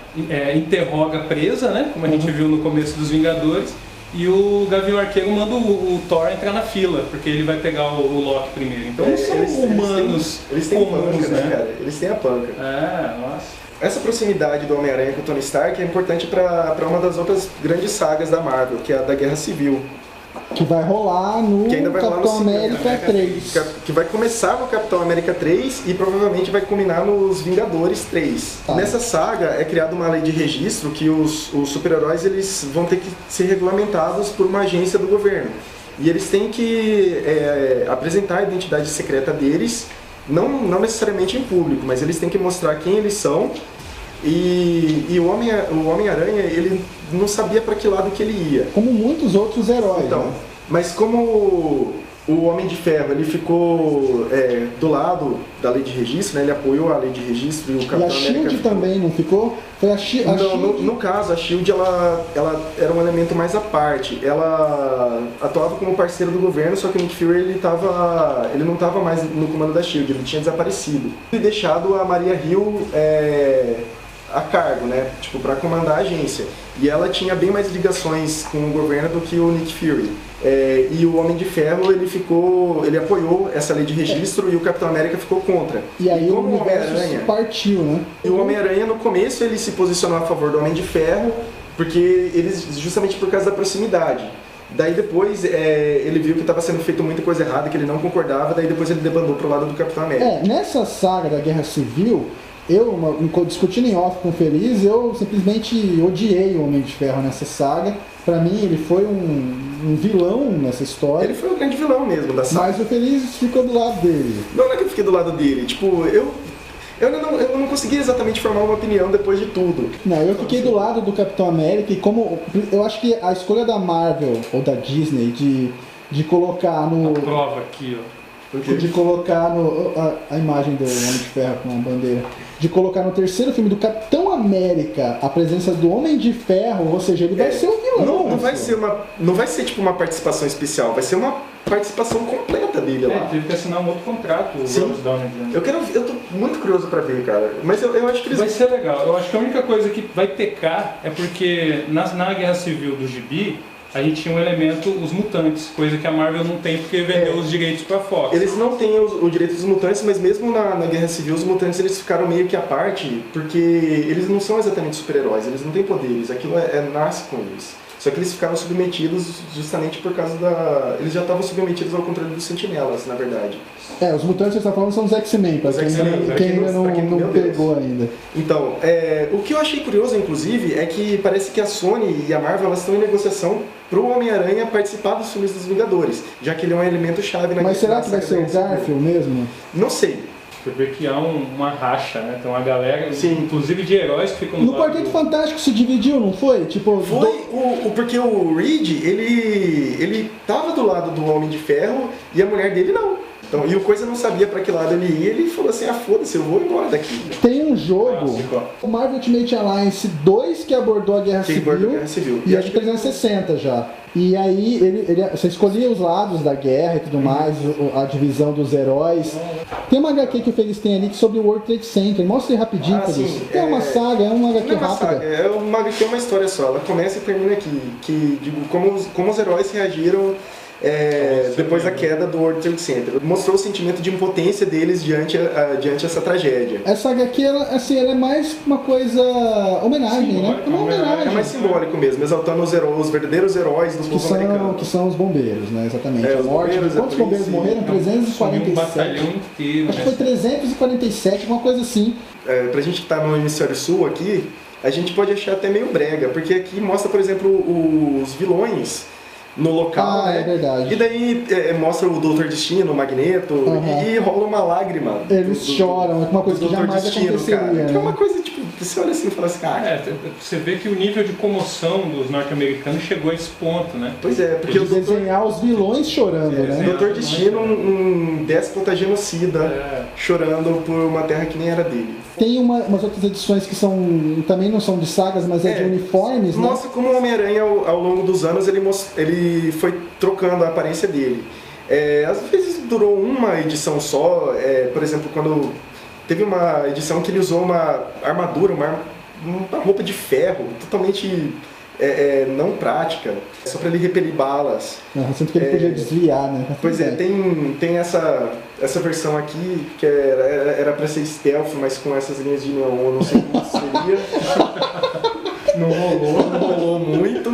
interroga a presa, né? Como a gente viu no começo dos Vingadores. E o Gavião Arqueiro manda o Thor entrar na fila, porque ele vai pegar o Loki primeiro. Então não são humanos eles têm comuns, panca, né? cara? Eles têm a panca. Nossa. Essa proximidade do Homem-Aranha com o Tony Stark é importante para uma das outras grandes sagas da Marvel, que é a da Guerra Civil. Que vai rolar no Que ainda vai rolar Capitão no cinema, América 3. Que vai começar no Capitão América 3 e provavelmente vai culminar nos Vingadores 3. Tá. Nessa saga é criada uma lei de registro que os super-heróis eles vão ter que ser regulamentados por uma agência do governo. E eles têm que apresentar a identidade secreta deles, não necessariamente em público, mas eles têm que mostrar quem eles são. E o Homem-Aranha, ele não sabia para que lado que ele ia. Como muitos outros heróis. Então, né? mas como o Homem de Ferro ele ficou do lado da lei de registro, né? Ele apoiou a lei de registro e o Capitão E a América SHIELD ficou... também não ficou? Foi a Não, SHIELD. no caso, a SHIELD ela era um elemento mais à parte. Ela atuava como parceiro do governo, só que o Nick Fury ele não estava mais no comando da SHIELD, ele tinha desaparecido. E deixado a Maria Hill a cargo, né? Tipo, para comandar a agência. E ela tinha bem mais ligações com o governo do que o Nick Fury. E o Homem de Ferro, ele apoiou essa lei de registro e o Capitão América ficou contra. E aí o como universo partiu, né? E o Homem-Aranha, no começo, ele se posicionou a favor do Homem de Ferro, porque justamente por causa da proximidade. Daí depois ele viu que estava sendo feito muita coisa errada, que ele não concordava, daí depois ele debandou pro lado do Capitão América. Nessa saga da Guerra Civil, discutindo em off com o Feliz, eu simplesmente odiei o Homem de Ferro nessa saga. Pra mim, ele foi um vilão nessa história. Ele foi o grande vilão mesmo da saga. Mas o Feliz ficou do lado dele. Não é que eu fiquei do lado dele, tipo, eu não consegui exatamente formar uma opinião depois de tudo. Não, eu fiquei do lado do Capitão América e como eu acho que a escolha da Marvel ou da Disney de colocar no... Prova aqui, ó. De colocar a imagem do Homem de Ferro com a bandeira. De colocar no terceiro filme do Capitão América a presença do Homem de Ferro, ou seja, ele vai ser o vilão. Não vai ser tipo uma participação especial, vai ser uma participação completa dele lá. Teve que assinar um outro contrato, o Robert Downey Jr. Eu tô muito curioso pra ver, cara. Mas eu acho que eles... Vai ser legal. Eu acho que a única coisa que vai pecar é porque na Guerra Civil do Gibi, a gente tinha um elemento, os mutantes, coisa que a Marvel não tem porque vendeu os direitos pra Fox. Eles não têm o direito dos mutantes, mas mesmo na Guerra Civil, os mutantes eles ficaram meio que à parte, porque eles não são exatamente super-heróis, eles não têm poderes, aquilo nasce com eles. Só que eles ficaram submetidos justamente por causa da... Eles já estavam submetidos ao controle dos sentinelas, na verdade. Os mutantes que você está falando são os X-Men, pra quem ainda não pegou ainda. Então, o que eu achei curioso, inclusive, é que parece que a Sony e a Marvel elas estão em negociação pro Homem-Aranha participar dos filmes dos Vingadores, já que ele é um elemento chave na... Mas será que vai ser o Garfield mesmo? Não sei. Você vê que há uma racha, né? Tem uma galera, Sim. inclusive de heróis que ficam no Quarteto Fantástico se dividiu, não foi? Tipo, porque o Reed, ele tava do lado do Homem de Ferro e a mulher dele não. Então, e o Coisa não sabia pra que lado ele ia, ele falou assim, foda-se, eu vou embora daqui. Tem um jogo, o Marvel Ultimate Alliance 2, que abordou a Guerra Civil, e é de 360 já. E aí você escolhia os lados da guerra e tudo mais, a divisão dos heróis. Tem uma HQ que o Feliz tem ali sobre o World Trade Center. Mostra aí rapidinho, Feliz. Sim, é uma saga, é uma HQ não é uma rápida. Saga, é uma HQ, é uma história só. Ela começa e termina aqui. Como os heróis reagiram depois da queda do World Trade Center. Mostrou o sentimento de impotência deles diante essa tragédia. Essa HQ, ela é mais uma coisa homenagem, né? É uma homenagem. É mais simbólico mesmo, exaltando os verdadeiros heróis do povo americano. Que são os bombeiros, né? Exatamente. Quantos bombeiros morreram? Um 347. batalhão inteiro. Acho que foi 347, alguma coisa assim. Pra gente que tá no hemisfério sul aqui, a gente pode achar até meio brega, porque aqui mostra, por exemplo, os vilões no local, né? É verdade. E daí mostra o Doutor Destino, o Magneto, e rola uma lágrima. Eles choram, é uma coisa que jamais aconteceria, cara. né? Que é uma coisa, tipo, você olha assim e fala assim, cara... Você vê que o nível de comoção dos norte-americanos chegou a esse ponto, né? Pois é, porque de desenhar os vilões chorando, né? O Doutor Destino, um déspota genocida, chorando por uma terra que nem era dele. Tem umas outras edições que também não são de sagas, mas de uniformes, né? Mostra como o Homem-Aranha, ao longo dos anos, ele foi trocando a aparência dele. Às vezes durou uma edição só, por exemplo, quando teve uma edição que ele usou uma armadura, uma roupa de ferro, totalmente não prática, só para ele repelir balas. Sinto que ele podia desviar, né? Pois tem essa versão aqui, que era para ser stealth, mas com essas linhas de neon, eu não sei como seria. Não rolou muito.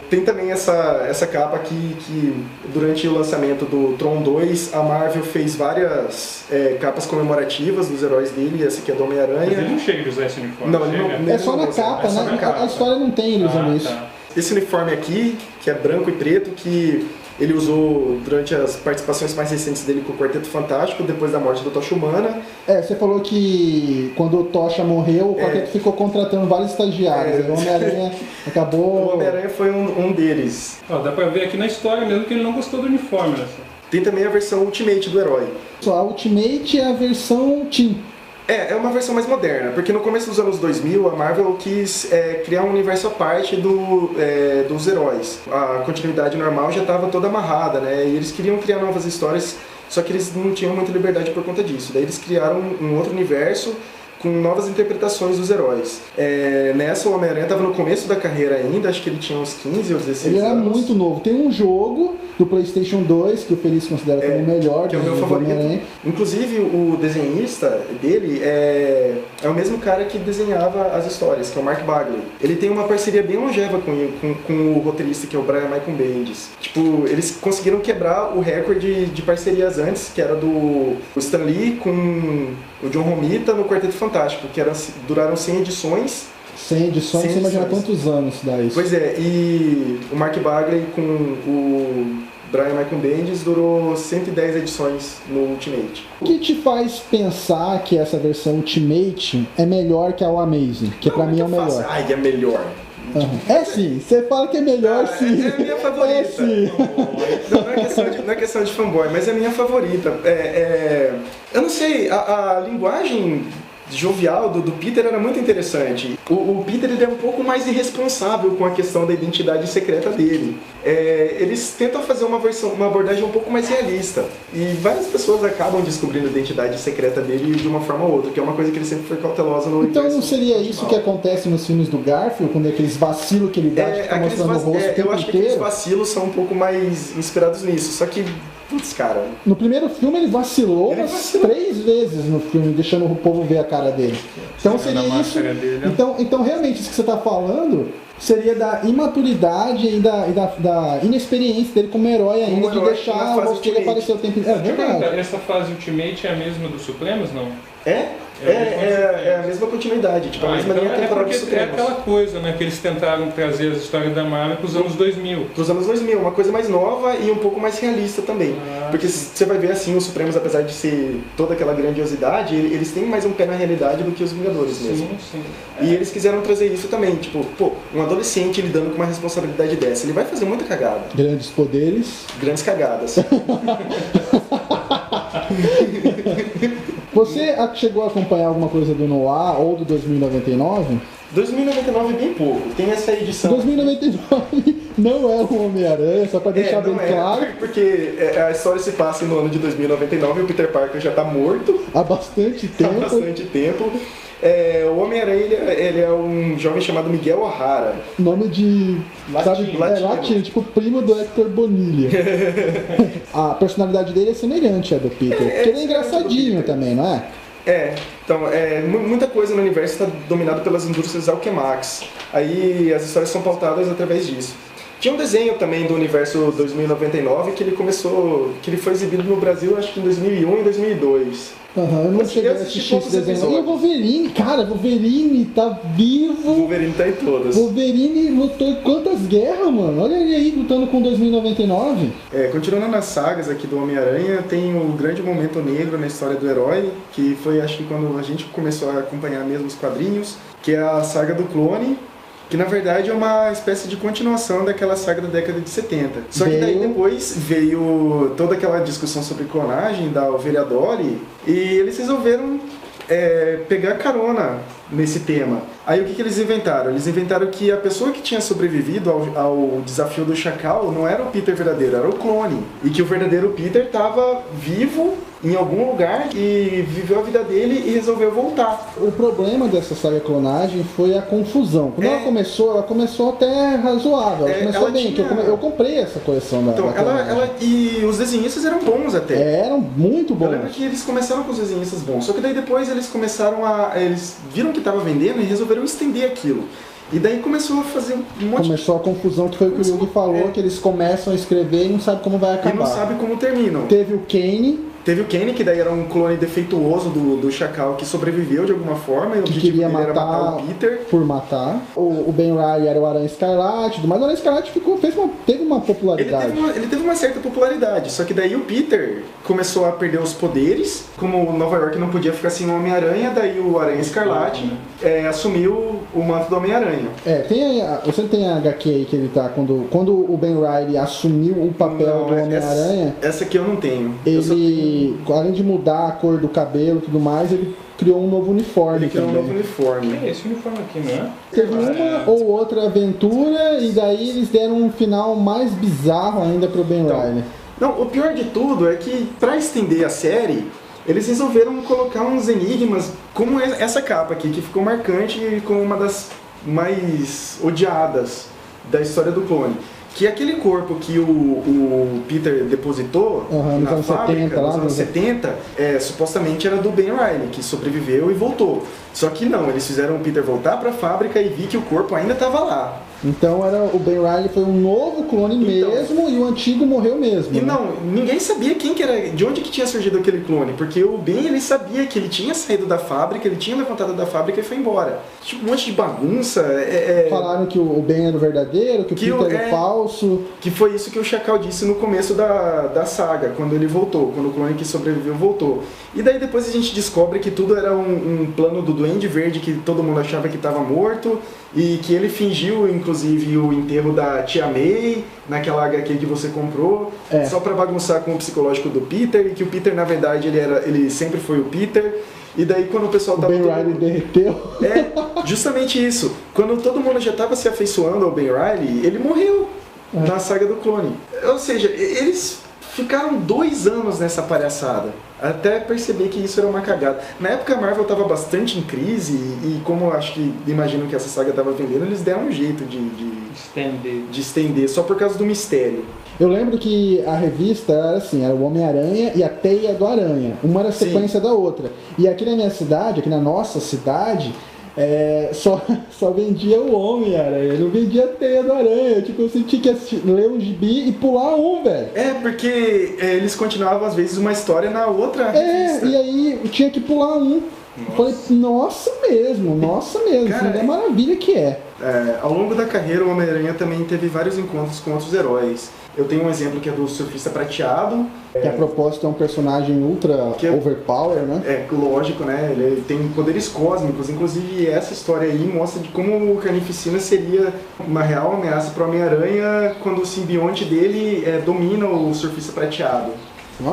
Tem também essa capa aqui que durante o lançamento do Tron 2 a Marvel fez várias capas comemorativas dos heróis dele, essa aqui é do Homem-Aranha. Mas ele não chega a usar esse uniforme? Não, ele é só na capa, né? A história não tem ilusão nisso. Tá. Esse uniforme aqui, que é branco e preto, que ele usou durante as participações mais recentes dele com o Quarteto Fantástico, depois da morte do Tocha Humana. Você falou que quando o Tocha morreu, o Quarteto ficou contratando vários estagiários. O Homem-Aranha acabou... O Homem-Aranha foi um deles. Dá pra ver aqui na história mesmo que ele não gostou do uniforme, né? Tem também a versão Ultimate do herói. A Ultimate é a versão Team. É uma versão mais moderna, porque no começo dos anos 2000 a Marvel quis criar um universo à parte dos heróis. A continuidade normal já estava toda amarrada, né? E eles queriam criar novas histórias, só que eles não tinham muita liberdade por conta disso. Daí eles criaram um outro universo com novas interpretações dos heróis. Nessa, o Homem-Aranha estava no começo da carreira ainda, acho que ele tinha uns 15 ou 16 anos. Ele era muito novo. Tem um jogo do PlayStation 2 que o Feliz considera como o melhor. Que é o meu favorito. Inclusive, o desenhista dele é o mesmo cara que desenhava as histórias, que é o Mark Bagley. Ele tem uma parceria bem longeva com o roteirista, que é o Brian Michael Bendis. Tipo, eles conseguiram quebrar o recorde de parcerias antes, que era do Stan Lee com o John Romita no Quarteto Fantástico, que duraram 100 edições. 100 edições, você imagina quantos anos dá isso? Pois e o Mark Bagley com o Brian Michael Bendis durou 110 edições no Ultimate. O que te faz pensar que essa versão Ultimate é melhor que a Amazing? Que pra mim é o melhor. Ai, é melhor. É sim, você fala que é melhor sim. É a minha favorita. Sim. Não é questão de fanboy, mas é a minha favorita. Eu não sei, a linguagem jovial do Peter era muito interessante. O Peter ele é um pouco mais irresponsável com a questão da identidade secreta dele. Eles tentam fazer uma abordagem um pouco mais realista. E várias pessoas acabam descobrindo a identidade secreta dele de uma forma ou outra, que é uma coisa que ele sempre foi cautelosa no Então universo. Não seria isso que acontece nos filmes do Garfield, quando é aqueles vacilos que ele dá, que fica mostrando o rosto o tempo inteiro? Eu acho que aqueles vacilos são um pouco mais inspirados nisso, só que... Putz, cara... No primeiro filme ele vacilou 3 vezes no filme, deixando o povo ver a cara dele. Então seria isso... Então realmente isso que você está falando seria da imaturidade e da inexperiência dele como herói ainda, de deixar o rosto dele aparecer o tempo inteiro. É verdade. Essa fase Ultimate é a mesma dos Supremos, não? É a mesma continuidade, tipo, a mesma linha temporal dos Supremos. É aquela coisa, né, que eles tentaram trazer as histórias da Marvel para os anos 2000. Para os anos 2000, uma coisa mais nova e um pouco mais realista também. Porque você vai ver assim, os Supremos, apesar de ser toda aquela grandiosidade, eles têm mais um pé na realidade do que os Vingadores mesmo. Sim. E eles quiseram trazer isso também, tipo, um adolescente lidando com uma responsabilidade dessa, ele vai fazer muita cagada. Grandes poderes. Grandes cagadas. Você chegou a acompanhar alguma coisa do Noir ou do 2099? 2099 bem pouco. Tem essa edição. 2099 não é o Homem-Aranha, só pra deixar bem claro. Porque a história se passa no ano de 2099 e o Peter Parker já tá morto. Há bastante tempo. O Homem-Aranha ele é um jovem chamado Miguel O'Hara. Nome de... Latino, tipo primo do Hector Bonilha. A personalidade dele é semelhante à do Peter. Porque ele é engraçadinho também, não é? Então, muita coisa no universo está dominado pelas indústrias Alchemax. Aí as histórias são pautadas através disso. Tinha um desenho também do universo 2099 que ele foi exibido no Brasil, acho que em 2001 e 2002. Eu não cheguei a assistir esse desenho. E o Wolverine, cara, Wolverine tá vivo. Wolverine tá em todas. Wolverine lutou em quantas guerras, mano? Olha ele aí lutando com 2099. Continuando nas sagas aqui do Homem-Aranha, tem o grande momento negro na história do herói, que foi acho que quando a gente começou a acompanhar mesmo os quadrinhos, que é a saga do clone, que na verdade é uma espécie de continuação daquela saga da década de 70. Só que daí depois veio toda aquela discussão sobre clonagem da Ovelha Dolly, e eles resolveram pegar carona nesse tema. Aí o que eles inventaram? Eles inventaram que a pessoa que tinha sobrevivido ao desafio do Chacal não era o Peter verdadeiro, era o clone. E que o verdadeiro Peter estava vivo em algum lugar e viveu a vida dele e resolveu voltar. O problema dessa saga clonagem foi a confusão. Quando ela começou até razoável. Ela começou bem, tinha... eu comprei essa coleção da e os desenhistas eram bons até. Eram muito bons. Eu lembro que eles começaram com os desenhistas bons, só que daí depois eles começaram eles viram que estava vendendo e resolveram estender aquilo. E daí começou a fazer um monte Começou a confusão, que foi o que o Yugi falou, que eles começam a escrever e não sabem como vai acabar. E não sabem como terminam. Teve o Kane, que daí era um clone defeituoso do Chacal, que sobreviveu de alguma forma, e o objetivo queria dele era matar o Peter. Por matar. O Ben Reilly era o Aranha Escarlate, mas o Aranha Escarlate teve uma popularidade. Ele teve uma certa popularidade, só que daí o Peter começou a perder os poderes, como Nova York não podia ficar sem o Homem-Aranha, daí o Aranha Escarlate assumiu o manto do Homem-Aranha. Você tem a HQ aí que ele tá, quando o Ben Reilly assumiu o papel do Homem-Aranha... Essa aqui eu não tenho. Ele, além de mudar a cor do cabelo e tudo mais, ele criou um novo uniforme. É esse uniforme aqui, não é? Teve uma ou outra aventura e daí eles deram um final mais bizarro ainda pro Ben Reilly. Não, o pior de tudo é que, pra estender a série, eles resolveram colocar uns enigmas, como essa capa aqui, que ficou marcante e como uma das mais odiadas da história do clone. Que aquele corpo que o Peter depositou na fábrica, nos anos 70, supostamente era do Ben Reilly, que sobreviveu e voltou. Só que não, eles fizeram o Peter voltar para a fábrica e vi que o corpo ainda estava lá. Então o Ben Reilly foi um novo clone mesmo e o antigo morreu mesmo. E não, ninguém sabia quem que era, de onde que tinha surgido aquele clone, porque o Ben ele sabia que ele tinha saído da fábrica, ele tinha levantado da fábrica e foi embora. Tipo um monte de bagunça. Falaram que o Ben era o verdadeiro, que o Peter era falso. Que foi isso que o Chacal disse no começo da saga, quando ele voltou, quando o clone que sobreviveu voltou. E daí depois a gente descobre que tudo era um plano do Duende Verde, que todo mundo achava que estava morto, e que ele fingiu, inclusive, o enterro da Tia May, naquela HQ que você comprou, só pra bagunçar com o psicológico do Peter, e que o Peter, na verdade, ele sempre foi o Peter. E daí quando o pessoal tava... O Ben Reilly derreteu. Justamente isso. Quando todo mundo já estava se afeiçoando ao Ben Reilly, ele morreu na saga do clone. Ou seja, eles ficaram 2 anos nessa palhaçada, até perceber que isso era uma cagada. Na época a Marvel estava bastante em crise e como eu acho que imagino que essa saga estava vendendo, eles deram um jeito de estender, só por causa do mistério. Eu lembro que a revista era assim, era o Homem-Aranha e a Teia do Aranha. Uma era a sequência da outra. E aqui na minha cidade, aqui na nossa cidade, só vendia o Homem-Aranha, não vendia a Teia do Aranha. Tipo, eu tinha que ler um gibi e pular velho. Porque eles continuavam às vezes uma história na outra revista. E aí eu tinha que pular um. Falei, nossa mesmo, cara, que maravilha que é. Ao longo da carreira, o Homem-Aranha também teve vários encontros com outros heróis. Eu tenho um exemplo que é do Surfista Prateado. Que a propósito é um personagem ultra overpower, né? Lógico, né? Ele tem poderes cósmicos. Inclusive, essa história aí mostra de como o Carnificina seria uma real ameaça para o Homem-Aranha quando o simbionte dele domina o Surfista Prateado.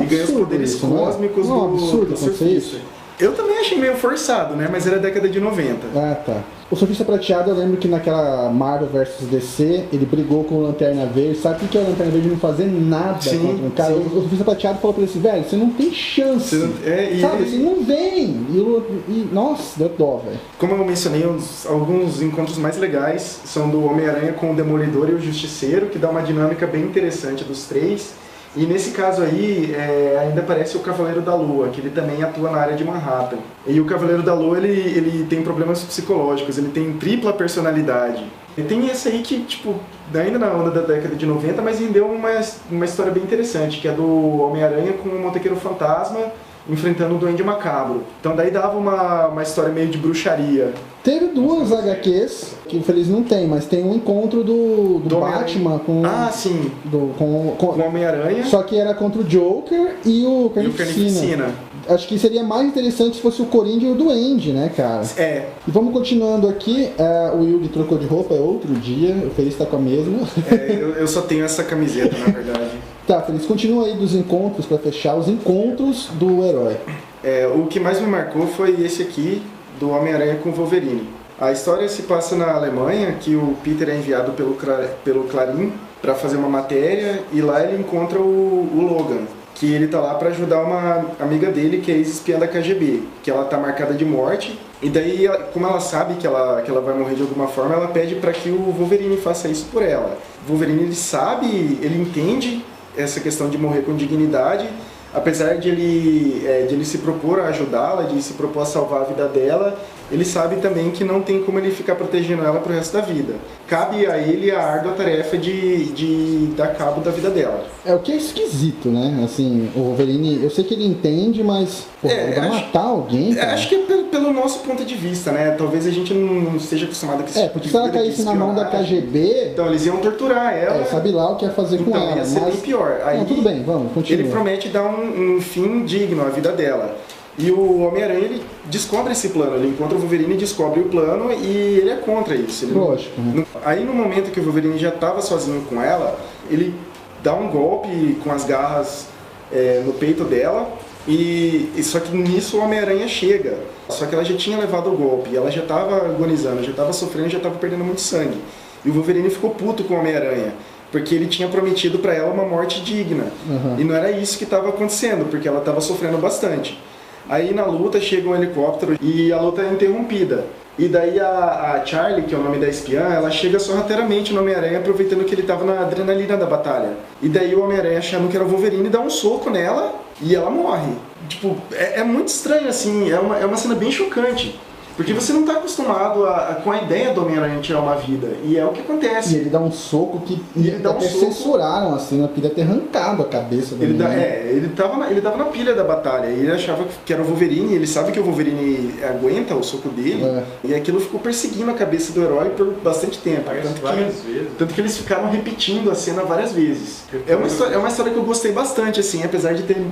E ganha os poderes cósmicos do Surfista. Eu também achei meio forçado, né? Mas era década de 90. Ah, tá. O Surfista Prateado, eu lembro que naquela Marvel vs DC, ele brigou com o Lanterna Verde. Sabe o que é o Lanterna Verde não fazer nada contra o cara? O Surfista Prateado falou pra ele assim, velho, você não tem chance. Você não vem. Nossa, deu dó, velho. Como eu mencionei, alguns encontros mais legais são do Homem-Aranha com o Demolidor e o Justiceiro, que dá uma dinâmica bem interessante dos três. E nesse caso aí, ainda aparece o Cavaleiro da Lua, que ele também atua na área de Manhattan. E o Cavaleiro da Lua, ele tem problemas psicológicos, ele tem tripla personalidade. E tem esse aí que, tipo, ainda na onda da década de 90, mas rendeu uma história bem interessante, que é do Homem-Aranha com o Motoqueiro Fantasma enfrentando o Duende Macabro. Então daí dava uma história meio de bruxaria. Teve 2 HQs, que infeliz não tem, mas tem um encontro do Batman com... Ah, sim. Com o Homem-Aranha. Só que era contra o Joker e o Carnificina. Acho que seria mais interessante se fosse o Coringa e o Duende, né, cara? E vamos continuando aqui. O Yugi trocou de roupa, é outro dia. O Feliz tá com a mesma. Eu só tenho essa camiseta, na verdade. Tá, Feliz, continua aí dos encontros pra fechar. Os encontros do herói. O que mais me marcou foi esse aqui, do Homem-Aranha com o Wolverine. A história se passa na Alemanha, que o Peter é enviado pelo Clarim para fazer uma matéria, e lá ele encontra o Logan, que ele tá lá para ajudar uma amiga dele, que é ex-espiã da KGB, que ela tá marcada de morte, e daí, como ela sabe que ela vai morrer de alguma forma, ela pede para que o Wolverine faça isso por ela. O Wolverine, ele sabe, ele entende essa questão de morrer com dignidade, apesar de ele se propor a ajudá-la, de se propor a salvar a vida dela, ele sabe também que não tem como ele ficar protegendo ela pro resto da vida. Cabe a ele a árdua tarefa de dar cabo da vida dela. O que é esquisito, né? Assim, o Wolverine, eu sei que ele entende, mas ele vai matar alguém, cara. Acho que é pelo nosso ponto de vista, né? Talvez a gente não esteja acostumado com isso. Porque se ela caísse na mão da KGB... Então eles iam torturar ela. Sabe lá o que ia fazer com ela. Ia ser bem pior. Aí, tudo bem, vamos, continua. Ele promete dar um fim digno à vida dela. E o Homem-Aranha, ele descobre esse plano, ele encontra o Wolverine e descobre o plano, e ele é contra isso. Lógico, né? Aí no momento que o Wolverine já estava sozinho com ela, ele dá um golpe com as garras no peito dela, e só que nisso o Homem-Aranha chega. Só que ela já tinha levado o golpe, ela já estava agonizando, já estava sofrendo, já estava perdendo muito sangue. E o Wolverine ficou puto com o Homem-Aranha, porque ele tinha prometido para ela uma morte digna. E não era isso que estava acontecendo, porque ela estava sofrendo bastante. Aí na luta chega um helicóptero e a luta é interrompida. E daí a Charlie, que é o nome da espiã, ela chega sorrateiramente no Homem-Aranha, aproveitando que ele estava na adrenalina da batalha. E daí o Homem-Aranha, achando que era o Wolverine, dá um soco nela e ela morre. Tipo, é muito estranho, assim, é uma cena bem chocante. Porque você não está acostumado com a ideia do Homem-Aranha tirar uma vida. E é o que acontece. E ele dá um soco que censuraram, assim, né? Porque ele ia ter arrancado a cabeça do menino. Ele tava na pilha da batalha. E ele achava que era o Wolverine. Ele sabe que o Wolverine aguenta o soco dele. E aquilo ficou perseguindo a cabeça do herói por bastante tempo. Tanto que eles ficaram repetindo a cena várias vezes. É uma história que eu gostei bastante, assim, apesar de ter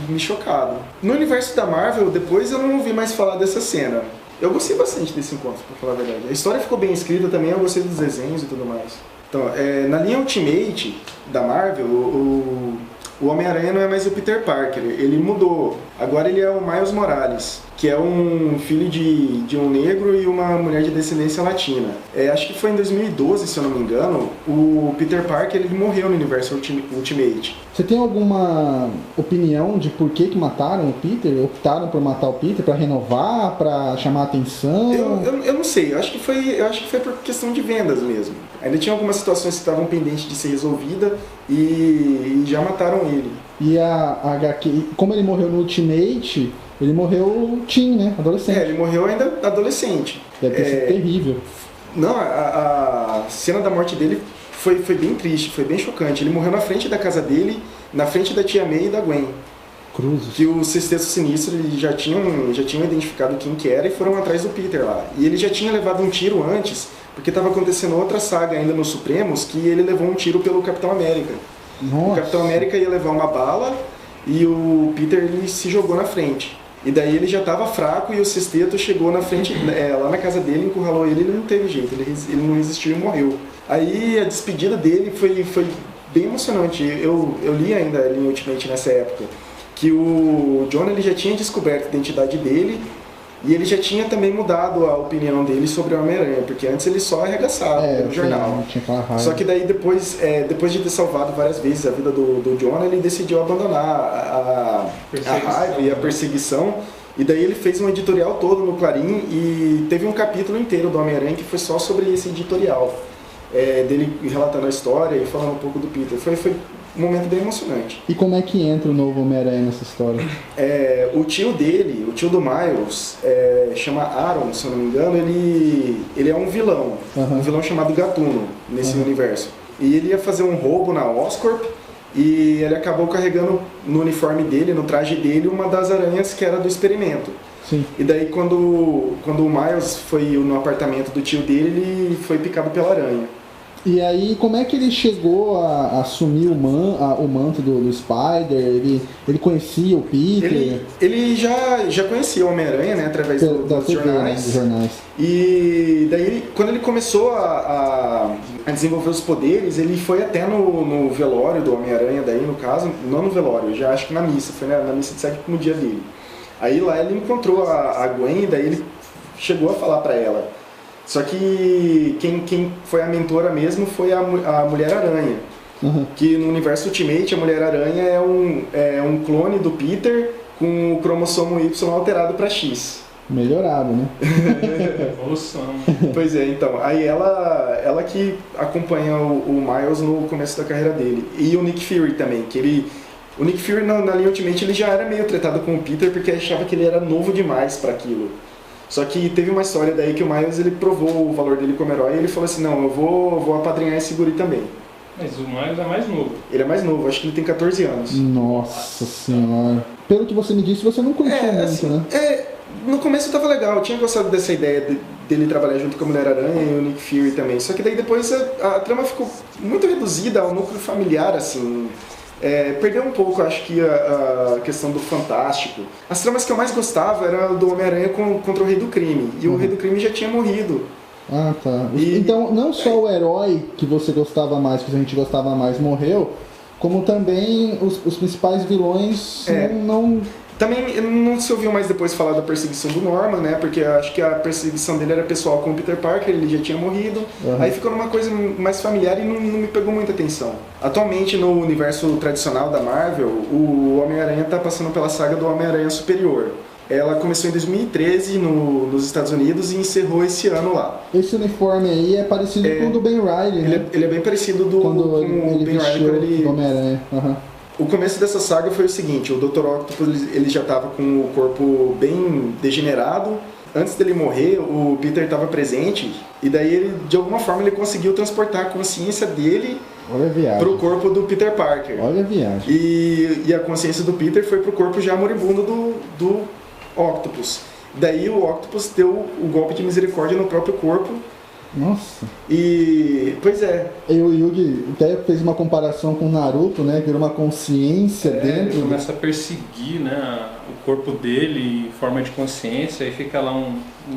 me chocado. No universo da Marvel, depois eu não ouvi mais falar dessa cena. Eu gostei bastante desse encontro, pra falar a verdade. A história ficou bem escrita também, eu gostei dos desenhos e tudo mais. Então, na linha Ultimate da Marvel, o Homem-Aranha não é mais o Peter Parker, ele mudou. Agora ele é o Miles Morales, que é um filho de um negro e uma mulher de descendência latina. Acho que foi em 2012, se eu não me engano, o Peter Parker ele morreu no universo Ultimate. Você tem alguma opinião de por que mataram o Peter? Optaram por matar o Peter para renovar, para chamar a atenção? Eu não sei, eu acho que foi por questão de vendas mesmo. Ainda tinha algumas situações que estavam pendentes de ser resolvida e já mataram ele. E a HQ, como ele morreu no Ultimate, ele morreu teen, né? Adolescente. Ele morreu ainda adolescente. Deve ter sido terrível. Não, a cena da morte dele foi bem triste, foi bem chocante. Ele morreu na frente da casa dele, na frente da tia May e da Gwen. Cruzes. Que o Sexteto Sinistro eles já tinham identificado quem que era e foram atrás do Peter lá. E ele já tinha levado um tiro antes, porque estava acontecendo outra saga ainda nos Supremos, que ele levou um tiro pelo Capitão América. Nossa. O Capitão América ia levar uma bala e o Peter ele se jogou na frente. E daí ele já estava fraco e o Sexteto chegou na frente, lá na casa dele, encurralou ele e ele não teve jeito, ele não resistiu e morreu. Aí a despedida dele foi bem emocionante. Eu li ainda ali em Ultimate nessa época, que o John ele já tinha descoberto a identidade dele e ele já tinha também mudado a opinião dele sobre o Homem-Aranha, porque antes ele só arregaçava no jornal. Só que daí depois de ter salvado várias vezes a vida do John, ele decidiu abandonar a raiva e a perseguição. E daí ele fez um editorial todo no Clarim e teve um capítulo inteiro do Homem-Aranha que foi só sobre esse editorial. Dele relatando a história e falando um pouco do Peter. Foi um momento bem emocionante. E como é que entra o novo Homem-Aranha nessa história? O tio dele, o tio do Miles, chama Aaron, se eu não me engano, ele é um vilão. Um vilão chamado Gatuno, nesse universo. E ele ia fazer um roubo na Oscorp e ele acabou carregando no uniforme dele, no traje dele, uma das aranhas que era do experimento. Sim. E daí quando o Miles foi no apartamento do tio dele, ele foi picado pela aranha. E aí, como é que ele chegou a assumir o manto do Spider? Ele conhecia o Peter? Ele já conhecia o Homem-Aranha, né, através dos TV, jornais. Né, dos jornais. E daí, quando ele começou a desenvolver os poderes, ele foi até no velório do Homem-Aranha, daí no caso, não no velório, já acho que na missa, foi na missa de 7º dia dele. Aí lá ele encontrou a Gwen, daí ele chegou a falar pra ela. Só que quem foi a mentora mesmo foi a Mulher-Aranha. Que no universo Ultimate a Mulher-Aranha é um clone do Peter com o cromossomo Y alterado pra X. Melhorado, né? Evolução. Pois é, então. Aí ela que acompanha o Miles no começo da carreira dele. E o Nick Fury também, o Nick Fury na linha Ultimate ele já era meio tretado com o Peter porque achava que ele era novo demais pra aquilo. Só que teve uma história daí que o Miles ele provou o valor dele como herói e ele falou assim, não, eu vou apadrinhar esse guri também. Mas o Miles é mais novo. Ele é mais novo, acho que ele tem 14 anos. Nossa senhora. Pelo que você me disse, você não curtiu muito, assim, né? No começo tava legal, eu tinha gostado dessa ideia dele trabalhar junto com a Mulher-Aranha e o Nick Fury também. Só que daí depois a trama ficou muito reduzida ao núcleo familiar, assim. Perdeu um pouco, acho que, a questão do fantástico. As tramas que eu mais gostava era do Homem-Aranha contra o Rei do Crime. E o Rei do Crime já tinha morrido. Ah, tá. Então, não só o herói que você gostava mais, que a gente gostava mais, morreu, como também os principais vilões não... Também não se ouviu mais depois falar da perseguição do Norman, né? Porque eu acho que a perseguição dele era pessoal com o Peter Parker, ele já tinha morrido. Aí ficou numa coisa mais familiar e não me pegou muita atenção. Atualmente, no universo tradicional da Marvel, o Homem-Aranha tá passando pela saga do Homem-Aranha Superior. Ela começou em 2013 nos Estados Unidos e encerrou esse ano lá. Esse uniforme aí é parecido com o do Ben Reilly, né? Ele é bem parecido com o Ben Reilly do Homem-Aranha. O começo dessa saga foi o seguinte, o Dr. Octopus ele já estava com o corpo bem degenerado. Antes dele morrer, o Peter estava presente e daí ele, de alguma forma ele conseguiu transportar a consciência dele para o corpo do Peter Parker. Olha a viagem. E a consciência do Peter foi para o corpo já moribundo do Octopus. Daí o Octopus deu o golpe de misericórdia no próprio corpo. Nossa. E, pois é. E o Yugi até fez uma comparação com o Naruto, né? Que era uma consciência dentro. Ele começa a perseguir, né, o corpo dele em forma de consciência e fica lá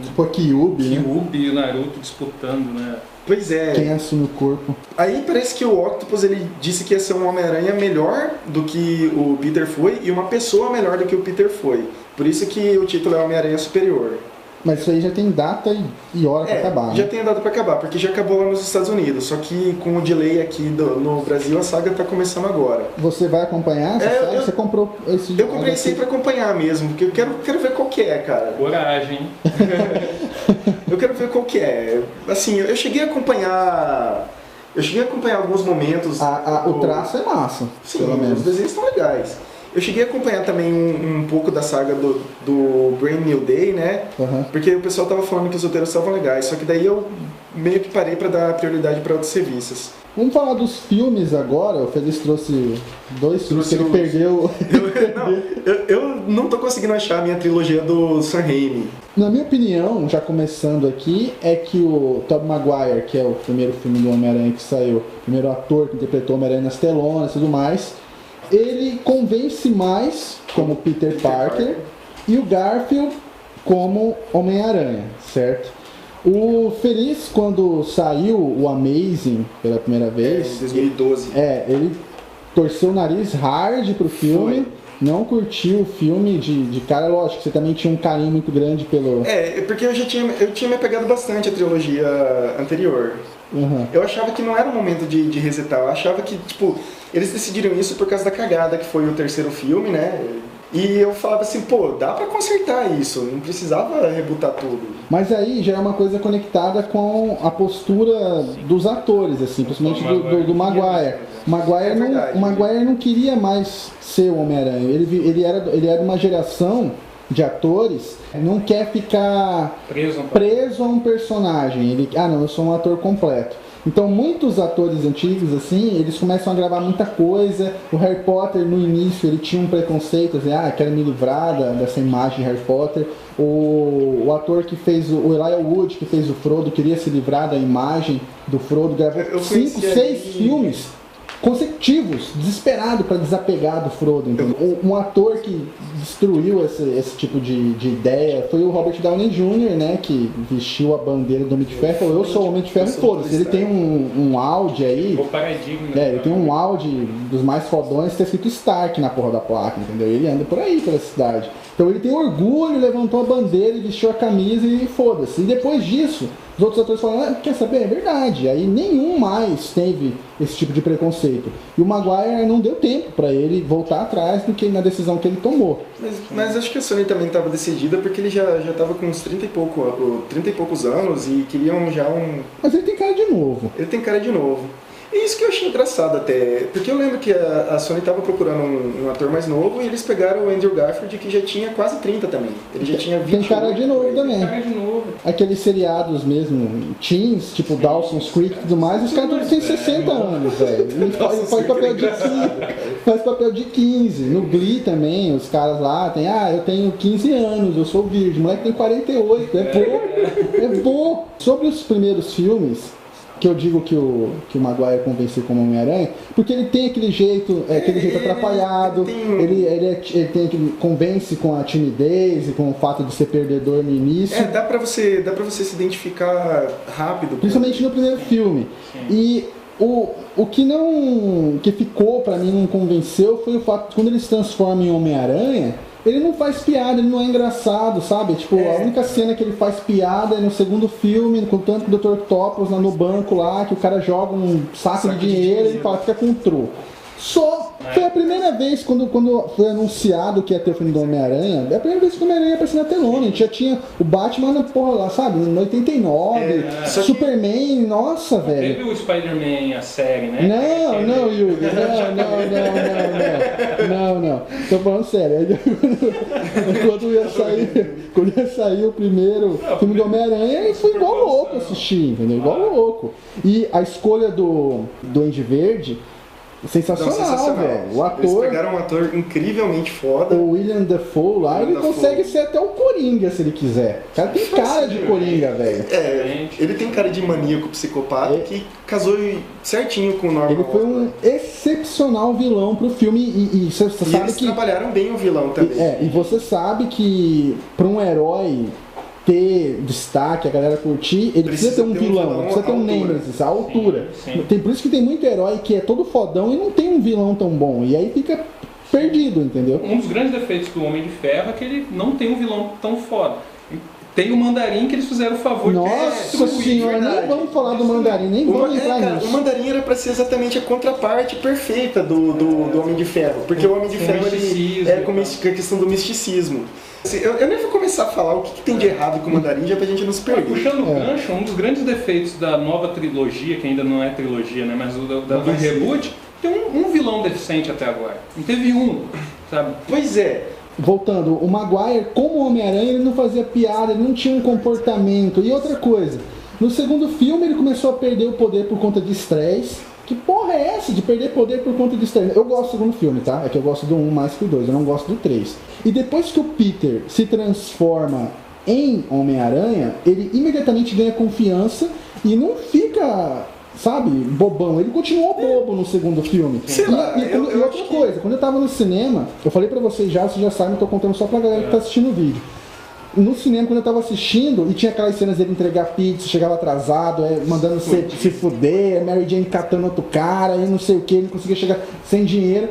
tipo a Kyuubi, né? Kyuubi e o Naruto disputando, né? Pois é. Quem assume o corpo. Aí parece que o Octopus ele disse que ia ser um Homem-Aranha melhor do que o Peter foi e uma pessoa melhor do que o Peter foi. Por isso que o título é Homem-Aranha Superior. Mas isso aí já tem data e hora pra acabar, né? Já tem data pra acabar, porque já acabou lá nos Estados Unidos. Só que com o delay aqui no Brasil, a saga tá começando agora. Você vai acompanhar essa saga? Você comprou esse... Eu comprei esse aí pra acompanhar mesmo, porque eu quero ver qual que é, cara. Coragem. Eu quero ver qual que é. Assim, eu cheguei a acompanhar... alguns momentos. O traço é massa. Sim, pelo menos. Os desenhos estão legais. Eu cheguei a acompanhar também um pouco da saga do Brand New Day, né? Porque o pessoal tava falando que os roteiros estavam legais, só que daí eu meio que parei pra dar prioridade pra outros serviços. Vamos falar dos filmes agora. O Feliz trouxe 2 filmes que ele perdeu. Eu não tô conseguindo achar a minha trilogia do Sam Raimi. Na minha opinião, já começando aqui, é que o Tobey Maguire, que é o primeiro filme do Homem-Aranha que saiu, o primeiro ator que interpretou o Homem-Aranha nas telonas e tudo mais, ele convence mais como Peter Parker e o Garfield como Homem-Aranha, certo? O Feliz, quando saiu o Amazing pela primeira vez... Em 2012. Ele torceu o nariz hard pro filme, não curtiu o filme de cara, lógico, você também tinha um carinho muito grande pelo... Porque eu tinha me apegado bastante à trilogia anterior. Eu achava que não era o momento de resetar, eu achava que, tipo, eles decidiram isso por causa da cagada que foi o terceiro filme, né? E eu falava assim, pô, dá pra consertar isso, não precisava rebootar tudo. Mas aí já é uma coisa conectada com a postura dos atores, assim, principalmente do Maguire. O Maguire não queria mais ser o Homem-Aranha, ele era uma geração de atores, não quer ficar preso a um personagem. Eu sou um ator completo. Então muitos atores antigos, assim, eles começam a gravar muita coisa. O Harry Potter, no início, ele tinha um preconceito, assim, quero me livrar dessa imagem de Harry Potter. O ator que fez o Elijah Wood, que fez o Frodo, queria se livrar da imagem do Frodo, gravou 5, 6 filmes consecutivos, desesperado para desapegar do Frodo, entendeu? Um ator que destruiu esse tipo de ideia foi o Robert Downey Jr., né, que vestiu a bandeira do Homem de Ferro, falou, eu sou o Homem de Ferro, foda-se. Ele tem um Audi aí, ele tem um Audi dos mais fodões, tá escrito Stark na porra da placa, entendeu? Ele anda por aí pela cidade. Então ele tem orgulho, levantou a bandeira e vestiu a camisa e foda-se. E depois disso, os outros atores falaram, quer saber, é verdade. Aí nenhum mais teve esse tipo de preconceito. E o Maguire não deu tempo pra ele voltar atrás do que na decisão que ele tomou. Mas acho que a Sony também estava decidida porque ele já estava com uns 30 e poucos anos e queriam já um... Mas ele tem cara de novo. Ele tem cara de novo. E isso que eu achei engraçado até, porque eu lembro que a Sony estava procurando um ator mais novo e eles pegaram o Andrew Garfield, que já tinha quase 30 também. Ele já tinha 20. Tem cara de novo também. Cara de novo. Aqueles seriados mesmo, teens, tipo Dawson's Creek e tudo mais, os caras todos têm 60 anos, velho. Ele faz papel de 15. Faz papel de 15. No Glee também, os caras lá tem, eu tenho 15 anos, eu sou virgem, o moleque tem 48, é bom. Sobre os primeiros filmes, que eu digo que o Maguire convenceu como Homem-Aranha, porque ele tem aquele jeito atrapalhado, ele tem aquele, convence com a timidez e com o fato de ser perdedor no início. Dá pra você se identificar rápido. Principalmente no primeiro filme. E o que ficou pra mim, não convenceu, foi o fato de quando ele se transforma em Homem-Aranha, ele não faz piada, ele não é engraçado, sabe? Tipo, a única cena que ele faz piada é no segundo filme, com tanto que o Dr. Octopus lá no banco lá, que o cara joga um saco de dinheiro e ele fala, fica com um troco. Só foi a primeira vez quando foi anunciado que ia ter o filme do Homem-Aranha, é a primeira vez que o Homem-Aranha apareceu na telona. A gente já tinha o Batman na porra lá, sabe? No 89, Superman, nossa, velho. Teve o Spider-Man, a série, né? Não, Yugi, não. Tô falando sério. Quando ia sair o primeiro filme do Homem-Aranha, foi igual louco assistir, entendeu? Igual louco. E a escolha do Duende Verde, sensacional, velho. O ator. Eles pegaram um ator incrivelmente foda. O William Dafoe lá, ele consegue ser até o Coringa se ele quiser. O cara tem cara de Coringa, velho. Ele tem cara de maníaco psicopata que casou certinho com o Norman. Ele foi um excepcional vilão pro filme e você sabe eles que trabalharam bem o vilão também. E você sabe que pra um herói ter destaque, a galera curtir, ele precisa ter um vilão, precisa ter um Nemesis, a altura. Sim. Por isso que tem muito herói que é todo fodão e não tem um vilão tão bom. E aí fica perdido, entendeu? Um dos grandes defeitos do Homem de Ferro é que ele não tem um vilão tão foda. Tem o Mandarim que eles fizeram o favor Nossa de senhora, nem vamos falar do Mandarim, nem vamos entrar nisso. O Mandarim era pra ser exatamente a contraparte perfeita do Homem de Ferro, porque o Homem de Ferro ele é com a questão do misticismo. Assim, eu nem vou começar a falar o que tem de errado com o Mandarim, já pra gente não se perder. Puxando o gancho, um dos grandes defeitos da nova trilogia, que ainda não é trilogia, né, mas do reboot, tem um vilão deficiente até agora. Não teve um, sabe? Pois é. Voltando, o Maguire, como Homem-Aranha, ele não fazia piada, ele não tinha um comportamento. E outra coisa, no segundo filme ele começou a perder o poder por conta de estresse. Que porra é essa de perder poder por conta de estresse? Eu gosto do segundo filme, tá? É que eu gosto do 1 mais que o 2, eu não gosto do 3. E depois que o Peter se transforma em Homem-Aranha, ele imediatamente ganha confiança e não fica, sabe, bobão. Ele continuou bobo no segundo filme. E outra coisa, quando eu tava no cinema, eu falei pra vocês já sabem, eu tô contando só pra galera que tá assistindo o vídeo. No cinema, quando eu tava assistindo, e tinha aquelas cenas dele entregar pizza, chegava atrasado, mandando se fuder, Mary Jane catando outro cara, e não sei o que, ele conseguia chegar sem dinheiro.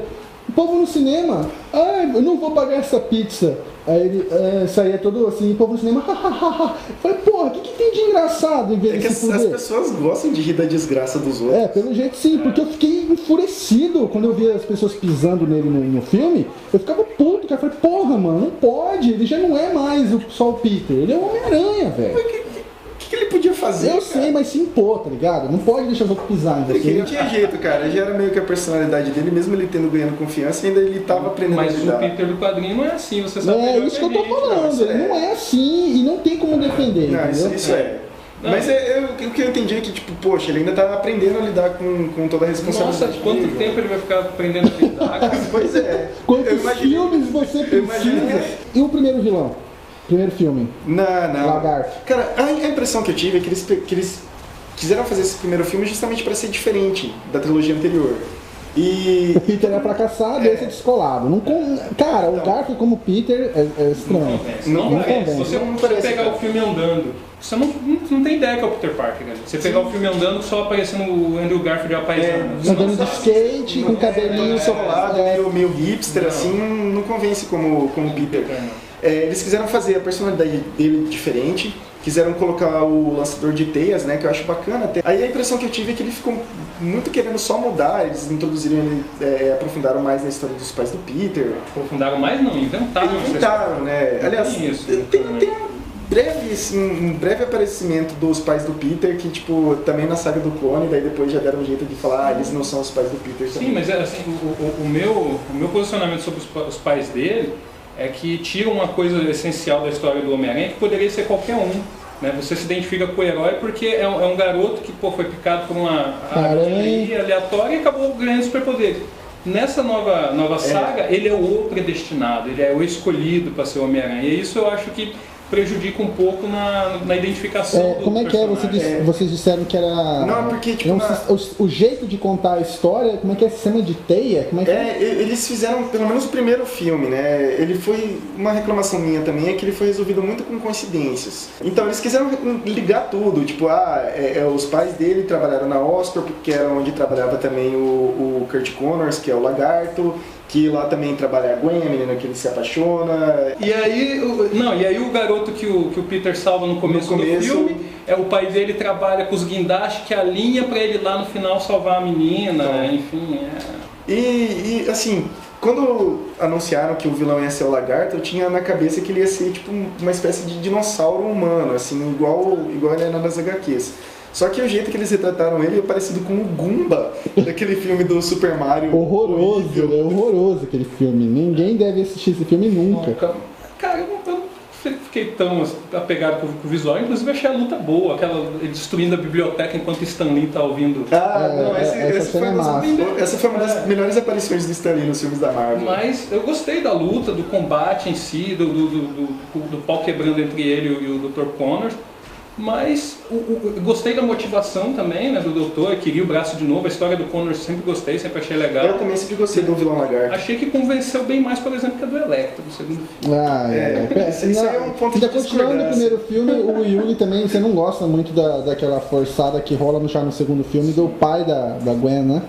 O povo no cinema, eu não vou pagar essa pizza. Aí ele saía todo assim, o povo no cinema, falei, porra, o que tem de engraçado em vez de se fuder? As pessoas gostam de rir da desgraça dos outros. Pelo jeito sim, porque eu fiquei enfurecido quando eu via as pessoas pisando nele no filme. Eu ficava puto, cara, falei, porra, mano, não pode, ele já não é mais só o Peter, ele é o Homem-Aranha, velho. O que ele podia fazer? Eu sei, mas se impor, tá ligado? Não pode deixar os outros pisar em você. Não tinha jeito, cara. Já era meio que a personalidade dele, mesmo ele ganhando confiança, ainda ele tava aprendendo a lidar. Mas o Peter do quadrinho não é assim, você sabe. É isso que eu tô falando, ele não é assim e não tem como defender. Não, entendeu? Isso é. Não. Mas o que eu entendi é que, tipo, poxa, ele ainda tá aprendendo a lidar com toda a responsabilidade. Nossa, quanto tempo ele vai ficar aprendendo a lidar? Pois é. Quantos filmes você precisa? E o primeiro vilão? Primeiro filme. Não. Lagarto. Cara, a impressão que eu tive é que eles quiseram fazer esse primeiro filme justamente para ser diferente da trilogia anterior. E O Peter é fracassado e esse é descolado. Cara, o Garfield como Peter é estranho. Não convence. convence. Se Não você parece, pegar cara. o filme andando, você não tem ideia que é o Peter Parker, né? Você pegar o filme andando, só aparecendo o Andrew Garfield apaisando. Andando de skate, com cabelinho solado, solado. meio hipster, assim, não convence como Peter. Eles quiseram fazer a personalidade dele diferente, quiseram colocar o lançador de teias, né, que eu acho bacana até. Aí a impressão que eu tive é que ele ficou muito querendo só mudar, eles introduziram ele, aprofundaram mais na história dos pais do Peter. Aprofundaram mais? Não, inventaram. Né? Aliás, Tem isso, tem um breve aparecimento dos pais do Peter, que tipo, também na saga do clone, daí depois já deram um jeito de falar, eles não são os pais do Peter também. Sim, mas assim, o meu posicionamento sobre os pais dele é que tira uma coisa essencial da história do Homem-Aranha, que poderia ser qualquer um. Né? Você se identifica com o herói porque é um garoto que foi picado por uma aranha aleatória e acabou ganhando superpoderes. Nessa nova saga, ele é o predestinado, ele é o escolhido para ser o Homem-Aranha. E isso eu acho que prejudica um pouco na identificação do como é que personagem. vocês disseram que era... Não, porque tipo... o jeito de contar a história, como é que é sistema de teia? Como é que eles fizeram, pelo menos o primeiro filme, né? Ele foi... Uma reclamação minha também é que ele foi resolvido muito com coincidências. Então eles quiseram ligar tudo, tipo, os pais dele trabalharam na Oscorp, que era onde trabalhava também o Kurt Connors, que é o Lagarto, que lá também trabalha a Gwen, a menina que ele se apaixona. E aí o garoto que o Peter salva no começo do filme, o pai dele trabalha com os guindastes que alinha pra ele lá no final salvar a menina, enfim. E assim, quando anunciaram que o vilão ia ser o Lagarto, eu tinha na cabeça que ele ia ser tipo uma espécie de dinossauro humano, assim, igual ele é nas HQs. Só que o jeito que eles retrataram ele é parecido com o Goomba daquele filme do Super Mario. Horroroso aquele filme. Ninguém deve assistir esse filme nunca. Cara, eu não fiquei tão apegado com o visual. Inclusive achei a luta boa, ele destruindo a biblioteca enquanto o Stan Lee tá ouvindo. Essa foi uma das melhores aparições do Stan Lee nos filmes da Marvel. Mas eu gostei da luta, do combate em si, do pau quebrando entre ele e o Dr. Connors. Mas gostei da motivação também, né, do doutor, queria o braço de novo, a história do Connor sempre gostei, sempre achei legal. Eu também sempre gostei do vilão Lagarto. Achei que convenceu bem mais, por exemplo, que a do Electro, do segundo filme. Isso aí é um ponto de continuando no primeiro filme, o Yuli também, você não gosta muito daquela forçada que rola no segundo filme do pai da Gwen, né?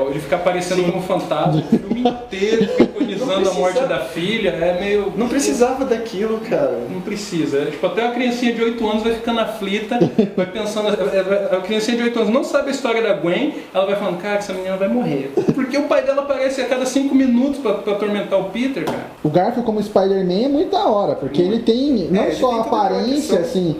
Ele fica aparecendo como fantasma o filme inteiro, preconizando a morte da filha, meio... Não precisava daquilo, cara. Não precisa. Tipo, até uma criancinha de 8 anos vai ficando aflita, vai pensando... A criancinha de 8 anos não sabe a história da Gwen, ela vai falando, cara, essa menina vai morrer. Porque o pai dela aparece a cada 5 minutos pra atormentar o Peter, cara. O Garfield como Spider-Man é muito da hora, porque ele tem não só a aparência, assim...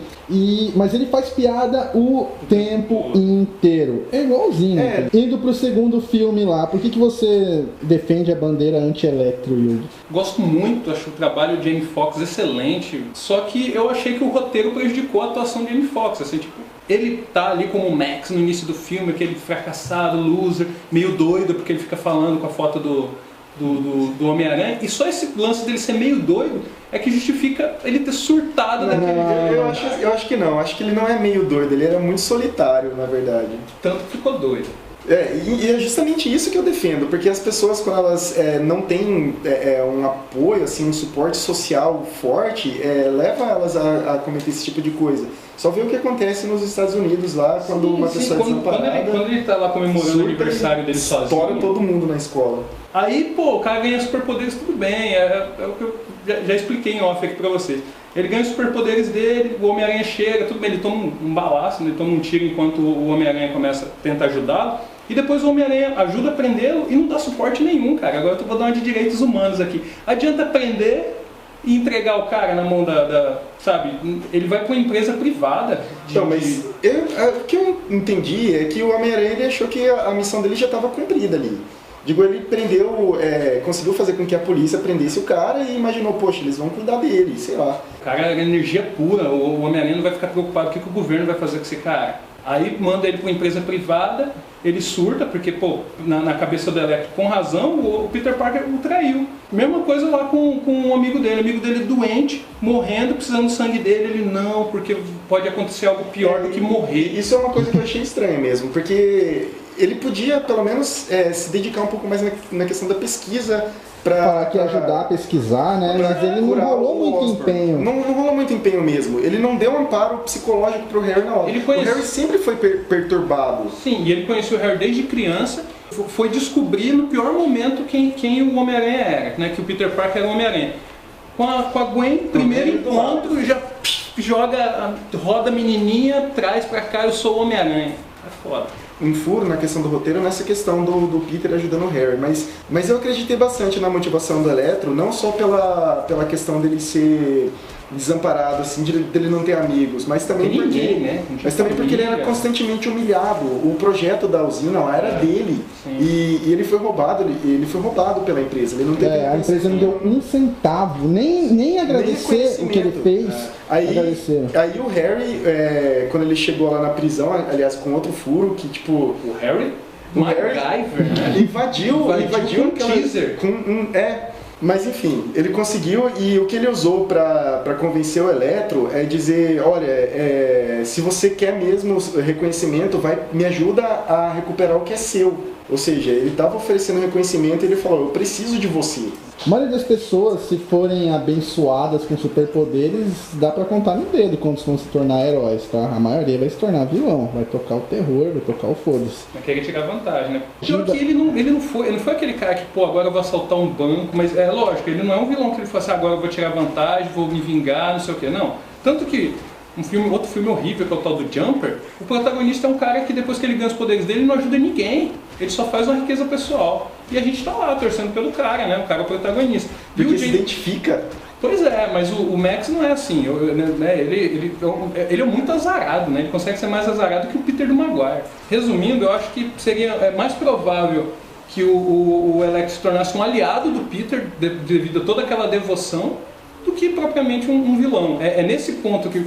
mas ele faz piada o tempo inteiro. É igualzinho. Né? Indo pro segundo filme lá, por que você defende a bandeira anti-Electro, Yugi? Gosto muito, acho o trabalho de Jamie Foxx excelente. Só que eu achei que o roteiro prejudicou a atuação de Jamie Foxx. Assim, tipo, ele tá ali como o Max no início do filme, aquele fracassado, loser, meio doido, porque ele fica falando com a foto do Homem-Aranha, e só esse lance dele ser meio doido é que justifica ele ter surtado naquele dia. Eu acho que não, acho que ele não é meio doido, ele era muito solitário, na verdade. Tanto que ficou doido. E é justamente isso que eu defendo, porque as pessoas, quando elas não têm um apoio, assim, um suporte social forte, leva elas a cometer esse tipo de coisa. Só vê o que acontece nos Estados Unidos lá, quando uma pessoa é desamparada... Quando ele tá lá comemorando o aniversário dele sozinho... Estoura todo mundo na escola. Aí, o cara ganha superpoderes, tudo bem, é o que eu já expliquei em off aqui pra vocês. Ele ganha os superpoderes dele, o Homem-Aranha chega, tudo bem, ele toma um balaço, ele toma um tiro enquanto o Homem-Aranha tenta ajudá-lo. E depois o Homem-Aranha ajuda a prendê-lo e não dá suporte nenhum, cara. Agora eu vou dar uma de direitos humanos aqui. Adianta prender e entregar o cara na mão sabe? Ele vai para uma empresa privada. Mas o que eu entendi é que o Homem-Aranha ele achou que a missão dele já estava cumprida ali. Digo, ele prendeu, conseguiu fazer com que a polícia prendesse o cara e imaginou, poxa, eles vão cuidar dele, sei lá. O cara era energia pura, o Homem-Aranha não vai ficar preocupado com o que o governo vai fazer com esse cara. Aí manda ele para uma empresa privada, ele surta, porque, na cabeça do Electro, com razão, o Peter Parker o traiu. Mesma coisa lá com um amigo dele doente, morrendo, precisando do sangue dele, ele não, porque pode acontecer algo pior do que morrer. Isso é uma coisa que eu achei estranha mesmo, porque ele podia, pelo menos, se dedicar um pouco mais na questão da pesquisa para que ajudar a pesquisar, né? Mas ele não rolou muito empenho. Não rolou muito empenho mesmo. Ele não deu um amparo psicológico pro Harry na hora. O Harry sempre foi perturbado. Sim, e ele conheceu o Harry desde criança. Foi descobrir no pior momento quem o Homem-Aranha era, né? Que o Peter Parker era o Homem-Aranha. Com a Gwen, primeiro encontro, já joga, roda a menininha, traz pra cá, eu sou o Homem-Aranha. É foda. Um furo na questão do roteiro nessa questão do Peter ajudando o Harry, mas eu acreditei bastante na motivação do Electro, não só pela questão dele ser desamparado, assim, dele não ter amigos, mas também porque ele era constantemente humilhado. O projeto da usina lá era dele, e ele foi roubado, pela empresa. Ele não teve a empresa não deu um centavo, nem agradecer o que ele fez. Aí o Harry, quando ele chegou lá na prisão, aliás, com outro furo, que tipo... O Harry? Né? invadiu com teaser. Mas enfim, ele conseguiu, e o que ele usou para convencer o Electro é dizer, olha, se você quer mesmo reconhecimento, me ajuda a recuperar o que é seu. Ou seja, ele estava oferecendo reconhecimento e ele falou, eu preciso de você. A maioria das pessoas, se forem abençoadas com superpoderes, dá pra contar no dedo quando vão se tornar heróis, tá? A maioria vai se tornar vilão, vai tocar o terror, vai tocar o foda-se. Vai querer tirar vantagem, né? Pior que ele não foi aquele cara que, agora eu vou assaltar um banco, mas é lógico, ele não é um vilão que ele fala assim, agora eu vou tirar vantagem, vou me vingar, não sei o que, não. Tanto que outro filme horrível, que é o tal do Jumper, o protagonista é um cara que depois que ele ganha os poderes dele, não ajuda ninguém. Ele só faz uma riqueza pessoal. E a gente tá lá, torcendo pelo cara, né? O cara é o protagonista. Porque se identifica. Pois é, mas o Max não é assim. Ele é muito azarado, né? Ele consegue ser mais azarado que o Peter do Maguire. Resumindo, eu acho que seria mais provável que o Alex se tornasse um aliado do Peter, devido a toda aquela devoção, do que propriamente um vilão. É nesse ponto que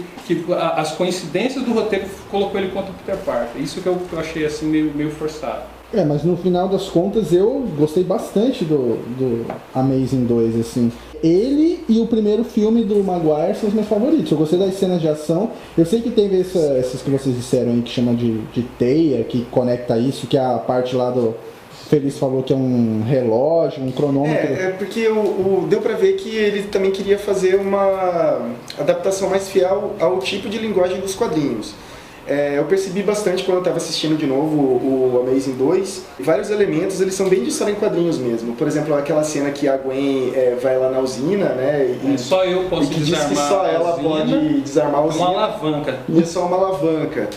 as coincidências do roteiro colocou ele contra o Peter Parker. Isso que eu achei assim meio forçado. Mas no final das contas eu gostei bastante do Amazing 2, assim. Ele e o primeiro filme do Maguire são os meus favoritos. Eu gostei das cenas de ação. Eu sei que teve essas que vocês disseram aí, que chama de teia, que conecta isso, que é a parte lá do... Feliz falou que é um relógio, um cronômetro. Porque deu pra ver que ele também queria fazer uma adaptação mais fiel ao tipo de linguagem dos quadrinhos. Eu percebi bastante quando eu estava assistindo de novo o Amazing 2, vários elementos eles são bem de história em quadrinhos mesmo. Por exemplo, aquela cena que a Gwen vai lá na usina, né? Só eu posso desarmar. Diz que só ela pode desarmar a usina. Uma alavanca. E é só uma alavanca.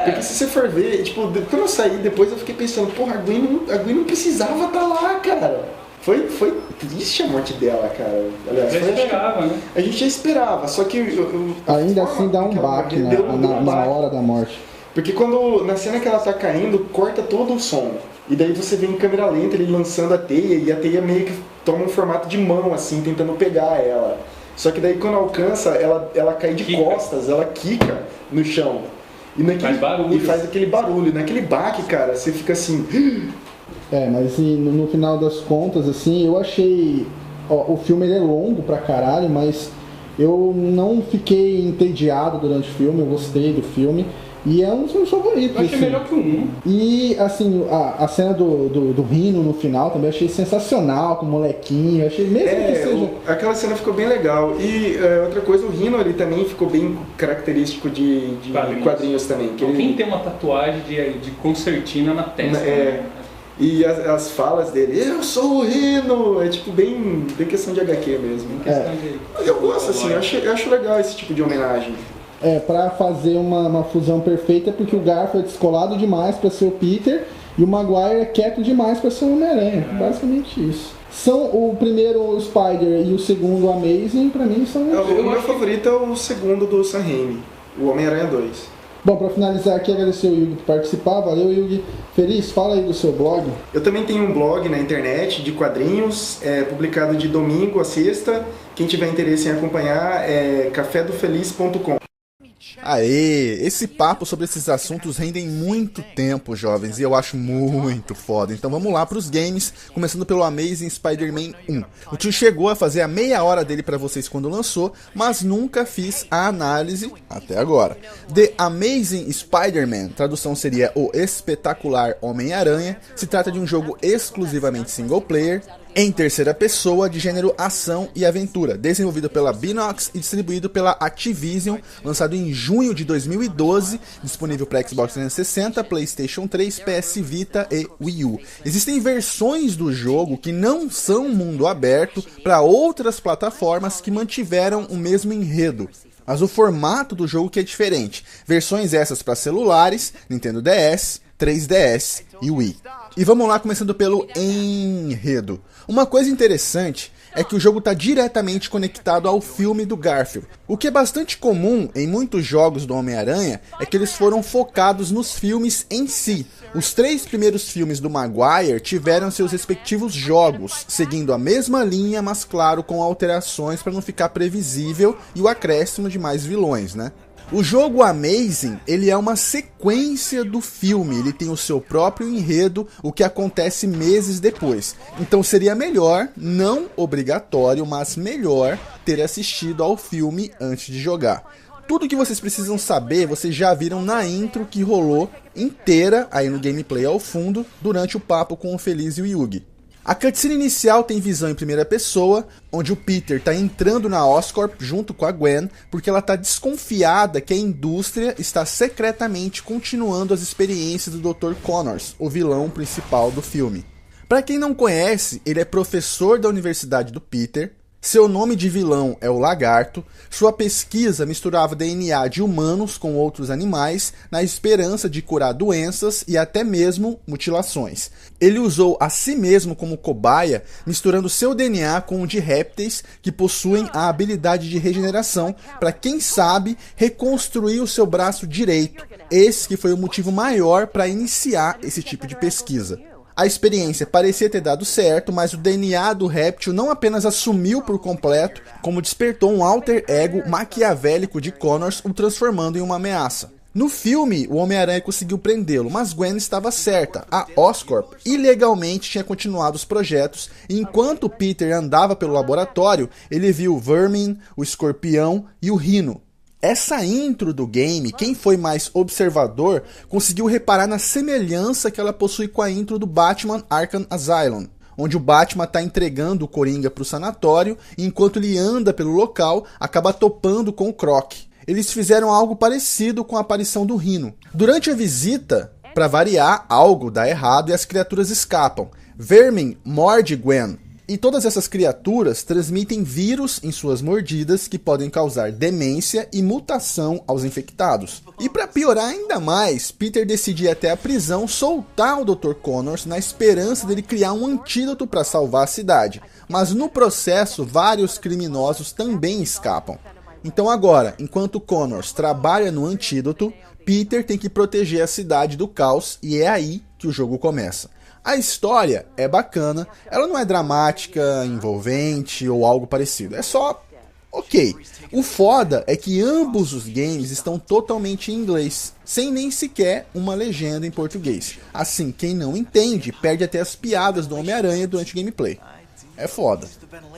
Porque se você for ver, tipo, quando eu saí depois eu fiquei pensando, porra, a Gwen não precisava estar lá, cara. Foi triste a morte dela, cara. Aliás, né? A gente já esperava, só que... Ainda assim dá um baque na hora da morte. Porque na cena que ela tá caindo, corta todo o som. E daí você vê em câmera lenta ele lançando a teia, e a teia meio que toma um formato de mão, assim, tentando pegar ela. Só que daí quando alcança, ela cai de costas, ela quica no chão. E faz aquele barulho. Naquele baque, cara, você fica assim... Mas no final das contas, assim, eu achei... o filme ele é longo pra caralho, mas eu não fiquei entediado durante o filme, eu gostei do filme. E é um dos meus favoritos. Eu achei melhor que o 1. E, assim, a cena do Rhino no final também achei sensacional, com o molequinho. Eu achei mesmo que seja... Aquela cena ficou bem legal. E outra coisa, o Rhino ele também ficou bem característico de quadrinhos também. Quem tem uma tatuagem de concertina na testa? Né? E as falas dele, eu sou o Rhino, é tipo bem questão de HQ mesmo. Eu gosto assim, eu acho legal esse tipo de homenagem. Pra fazer uma fusão perfeita, porque o Garfield é descolado demais pra ser o Peter e o Maguire é quieto demais pra ser o Homem-Aranha. Basicamente isso. São o primeiro o Spider e o segundo o Amazing, pra mim são... O meu favorito é o segundo do Sam Raimi, o Homem-Aranha 2. Bom, pra finalizar aqui, agradecer o Yugi por participar. Valeu, Yugi. Feliz, fala aí do seu blog. Eu também tenho um blog na internet de quadrinhos, publicado de domingo a sexta. Quem tiver interesse em acompanhar é cafedofeliz.com. Aê, esse papo sobre esses assuntos rendem muito tempo, jovens, e eu acho muito foda. Então vamos lá pros games, começando pelo Amazing Spider-Man 1. O tio chegou a fazer a meia hora dele pra vocês quando lançou, mas nunca fiz a análise até agora. The Amazing Spider-Man, tradução seria O Espetacular Homem-Aranha, se trata de um jogo exclusivamente single player, em terceira pessoa, de gênero ação e aventura, desenvolvido pela Binox e distribuído pela Activision, lançado em junho de 2012, disponível para Xbox 360, PlayStation 3, PS Vita e Wii U. Existem versões do jogo que não são mundo aberto para outras plataformas que mantiveram o mesmo enredo, mas o formato do jogo que é diferente. Versões essas para celulares, Nintendo DS, 3DS e Wii. E vamos lá, começando pelo enredo. Uma coisa interessante é que o jogo está diretamente conectado ao filme do Garfield. O que é bastante comum em muitos jogos do Homem-Aranha é que eles foram focados nos filmes em si. Os 3 primeiros filmes do Maguire tiveram seus respectivos jogos, seguindo a mesma linha, mas claro, com alterações para não ficar previsível e o acréscimo de mais vilões, né? O jogo Amazing, ele é uma sequência do filme, ele tem o seu próprio enredo, o que acontece meses depois. Então seria melhor, não obrigatório, mas melhor ter assistido ao filme antes de jogar. Tudo que vocês precisam saber, vocês já viram na intro que rolou inteira aí no gameplay ao fundo, durante o papo com o Feliz e o Yugi. A cutscene inicial tem visão em primeira pessoa, onde o Peter está entrando na Oscorp junto com a Gwen, porque ela está desconfiada que a indústria está secretamente continuando as experiências do Dr. Connors, o vilão principal do filme. Para quem não conhece, ele é professor da Universidade do Peter. Seu nome de vilão é o Lagarto. Sua pesquisa misturava DNA de humanos com outros animais na esperança de curar doenças e até mesmo mutilações. Ele usou a si mesmo como cobaia, misturando seu DNA com o de répteis que possuem a habilidade de regeneração para, quem sabe, reconstruir o seu braço direito. Esse que foi o motivo maior para iniciar esse tipo de pesquisa. A experiência parecia ter dado certo, mas o DNA do réptil não apenas assumiu por completo, como despertou um alter ego maquiavélico de Connors, o transformando em uma ameaça. No filme, o Homem-Aranha conseguiu prendê-lo, mas Gwen estava certa. A Oscorp ilegalmente tinha continuado os projetos, e enquanto Peter andava pelo laboratório, ele viu o Vermin, o Escorpião e o Rhino. Essa intro do game, quem foi mais observador, conseguiu reparar na semelhança que ela possui com a intro do Batman Arkham Asylum, onde o Batman está entregando o Coringa para o sanatório e enquanto ele anda pelo local, acaba topando com o Croc. Eles fizeram algo parecido com a aparição do Rhino. Durante a visita, para variar, algo dá errado e as criaturas escapam. Vermin morde Gwen. E todas essas criaturas transmitem vírus em suas mordidas que podem causar demência e mutação aos infectados. E para piorar ainda mais, Peter decide ir até a prisão soltar o Dr. Connors na esperança dele criar um antídoto para salvar a cidade. Mas no processo, vários criminosos também escapam. Então agora, enquanto Connors trabalha no antídoto, Peter tem que proteger a cidade do caos e é aí que o jogo começa. A história é bacana, ela não é dramática, envolvente ou algo parecido, é só ok. O foda é que ambos os games estão totalmente em inglês, sem nem sequer uma legenda em português. Assim, quem não entende perde até as piadas do Homem-Aranha durante o gameplay. É foda.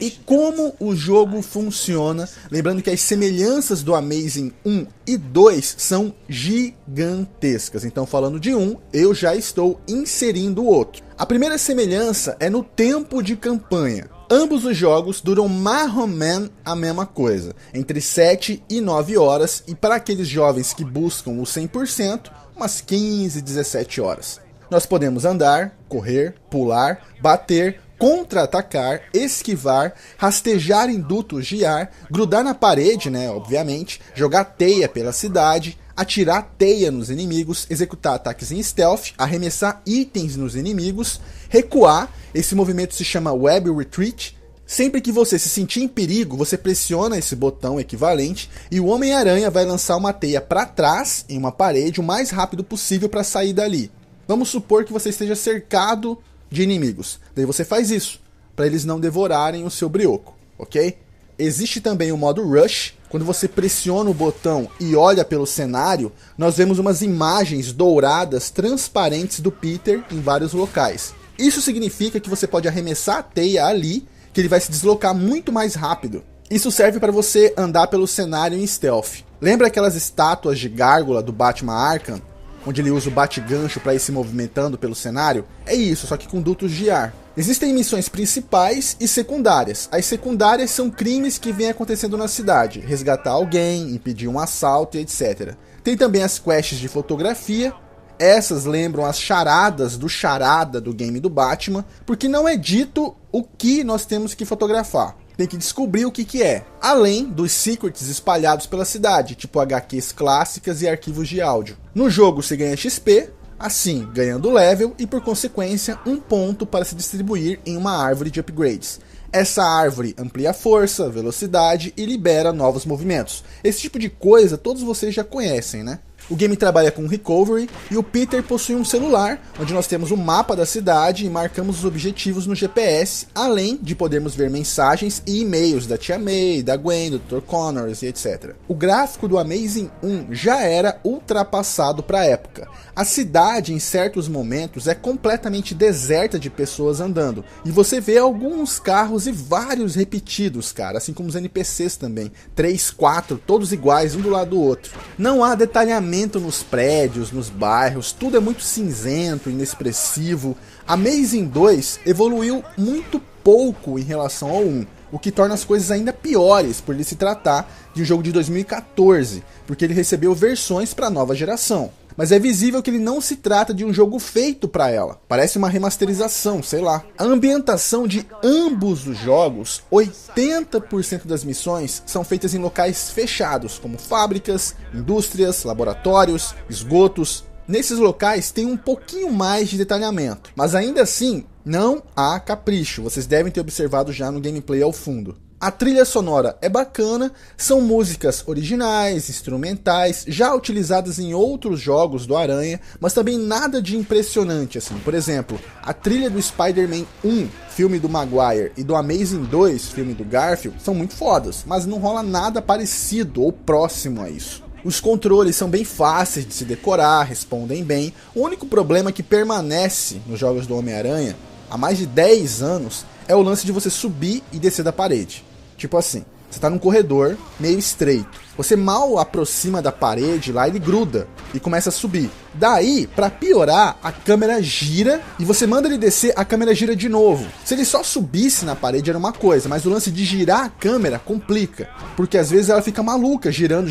E como o jogo funciona, lembrando que as semelhanças do Amazing 1 e 2 são gigantescas. Então, falando de um, eu já estou inserindo o outro. A primeira semelhança é no tempo de campanha. Ambos os jogos duram mais ou menos a mesma coisa, entre 7 e 9 horas, e para aqueles jovens que buscam o 100%, umas 15, 17 horas. Nós podemos andar, correr, pular, bater, contra-atacar, esquivar, rastejar em dutos de ar, grudar na parede, obviamente, jogar teia pela cidade, atirar teia nos inimigos, executar ataques em stealth, arremessar itens nos inimigos, recuar, esse movimento se chama Web Retreat. Sempre que você se sentir em perigo, você pressiona esse botão equivalente e o Homem-Aranha vai lançar uma teia para trás em uma parede o mais rápido possível para sair dali. Vamos supor que você esteja cercado de inimigos. Daí você faz isso, para eles não devorarem o seu brioco, ok? existe também o modo Rush. Quando você pressiona o botão e olha pelo cenário, nós vemos umas imagens douradas transparentes do Peter em vários locais. Isso significa que você pode arremessar a teia ali, que ele vai se deslocar muito mais rápido. Isso serve para você andar pelo cenário em stealth. Lembra aquelas estátuas de gárgula do Batman Arkham, onde ele usa o bate-gancho para ir se movimentando pelo cenário? É isso, só que com dutos de ar. Existem missões principais e secundárias. As secundárias são crimes que vêm acontecendo na cidade. Resgatar alguém, impedir um assalto e etc. Tem também as quests de fotografia. Essas lembram as charadas do charada do game do Batman, porque não é dito o que nós temos que fotografar. Tem que descobrir o que é. Além dos secrets espalhados pela cidade, tipo HQs clássicas e arquivos de áudio. No jogo se ganha XP, assim ganhando level e por consequência um ponto para se distribuir em uma árvore de upgrades. Essa árvore amplia a força, velocidade e libera novos movimentos. Esse tipo de coisa todos vocês já conhecem, né? O game trabalha com recovery e o Peter possui um celular, onde nós temos o mapa da cidade e marcamos os objetivos no GPS, além de podermos ver mensagens e e-mails da Tia May, da Gwen, do Dr. Connors e etc. O gráfico do Amazing 1 já era ultrapassado para a época. A cidade, em certos momentos, é completamente deserta de pessoas andando, e você vê alguns carros e vários repetidos, cara, assim como os NPCs também. 3, 4, todos iguais, um do lado do outro. Não há detalhamento nos prédios, nos bairros, tudo é muito cinzento, inexpressivo. Amazing 2 evoluiu muito pouco em relação ao 1, o que torna as coisas ainda piores por ele se tratar de um jogo de 2014, porque ele recebeu versões para a nova geração. Mas é visível que ele não se trata de um jogo feito para ela. Parece uma remasterização, sei lá. A ambientação de ambos os jogos, 80% das missões são feitas em locais fechados, como fábricas, indústrias, laboratórios, esgotos. Nesses locais tem um pouquinho mais de detalhamento, mas ainda assim não há capricho. Vocês devem ter observado já no gameplay ao fundo. A trilha sonora é bacana, são músicas originais, instrumentais, já utilizadas em outros jogos do Aranha, mas também nada de impressionante assim. Por exemplo, a trilha do Spider-Man 1, filme do Maguire, e do Amazing 2, filme do Garfield, são muito fodas, mas não rola nada parecido ou próximo a isso. Os controles são bem fáceis de se decorar, respondem bem. O único problema que permanece nos jogos do Homem-Aranha há mais de 10 anos é o lance de você subir e descer da parede. Tipo assim, você tá num corredor meio estreito. Você mal aproxima da parede, lá ele gruda e começa a subir. Daí, pra piorar, a câmera gira e você manda ele descer, a câmera gira de novo. Se ele só subisse na parede era uma coisa, mas o lance de girar a câmera complica. Porque às vezes ela fica maluca, girando,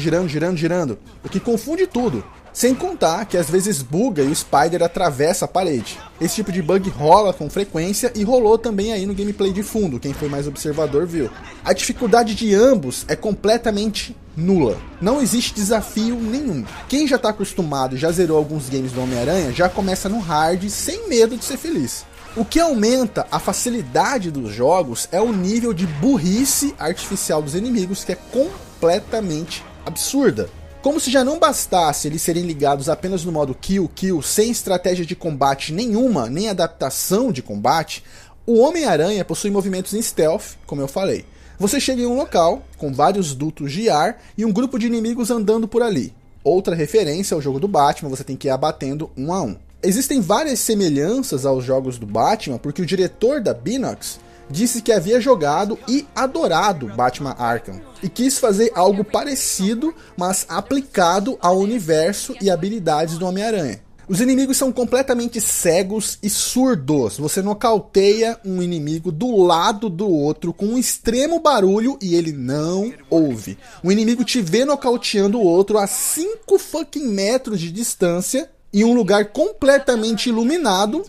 o que confunde tudo. Sem contar que às vezes buga e o Spider atravessa a parede. Esse tipo de bug rola com frequência e rolou também aí no gameplay de fundo, quem foi mais observador viu. A dificuldade de ambos é completamente nula. Não existe desafio nenhum. Quem já está acostumado e já zerou alguns games do Homem-Aranha já começa no hard sem medo de ser feliz. O que aumenta a facilidade dos jogos é o nível de burrice artificial dos inimigos, que é completamente absurda. Como se já não bastasse eles serem ligados apenas no modo kill, sem estratégia de combate nenhuma, nem adaptação de combate, o Homem-Aranha possui movimentos em stealth, como eu falei. Você chega em um local, com vários dutos de ar e um grupo de inimigos andando por ali. Outra referência ao jogo do Batman, você tem que ir abatendo um a um. Existem várias semelhanças aos jogos do Batman, porque o diretor da Binox disse que havia jogado e adorado Batman Arkham e quis fazer algo parecido, mas aplicado ao universo e habilidades do Homem-Aranha. Os inimigos são completamente cegos e surdos. Você nocauteia um inimigo do lado do outro com um extremo barulho e ele não ouve. O inimigo te vê nocauteando o outro a 5 fucking metros de distância em um lugar completamente iluminado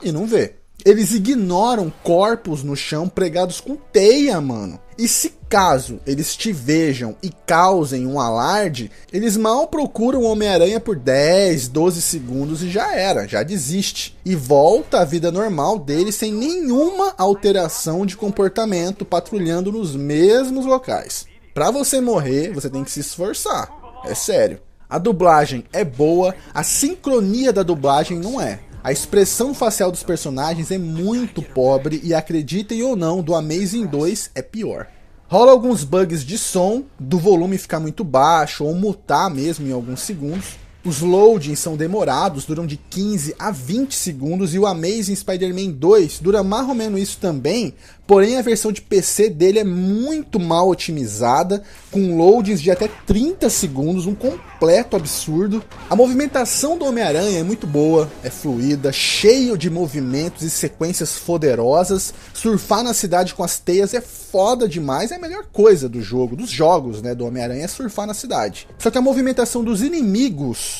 e não vê. Eles ignoram corpos no chão pregados com teia, mano. E se caso eles te vejam e causem um alarde, eles mal procuram o Homem-Aranha por 10, 12 segundos e já era, já desiste. E volta à vida normal dele sem nenhuma alteração de comportamento, patrulhando nos mesmos locais. Pra você morrer, você tem que se esforçar. É sério. A dublagem é boa, a sincronia da dublagem não é. A expressão facial dos personagens é muito pobre e, acreditem ou não, do Amazing 2 é pior. Rola alguns bugs de som, do volume ficar muito baixo ou mutar mesmo em alguns segundos. Os loadings são demorados, duram de 15 a 20 segundos e o Amazing Spider-Man 2 dura mais ou menos isso também, porém a versão de PC dele é muito mal otimizada, com loadings de até 30 segundos, um completo absurdo. A movimentação do Homem-Aranha é muito boa, é fluida, cheio de movimentos e sequências poderosas. Surfar na cidade com as teias é foda demais, é a melhor coisa do jogo, dos jogos, né, do Homem-Aranha, é surfar na cidade. Só que a movimentação dos inimigos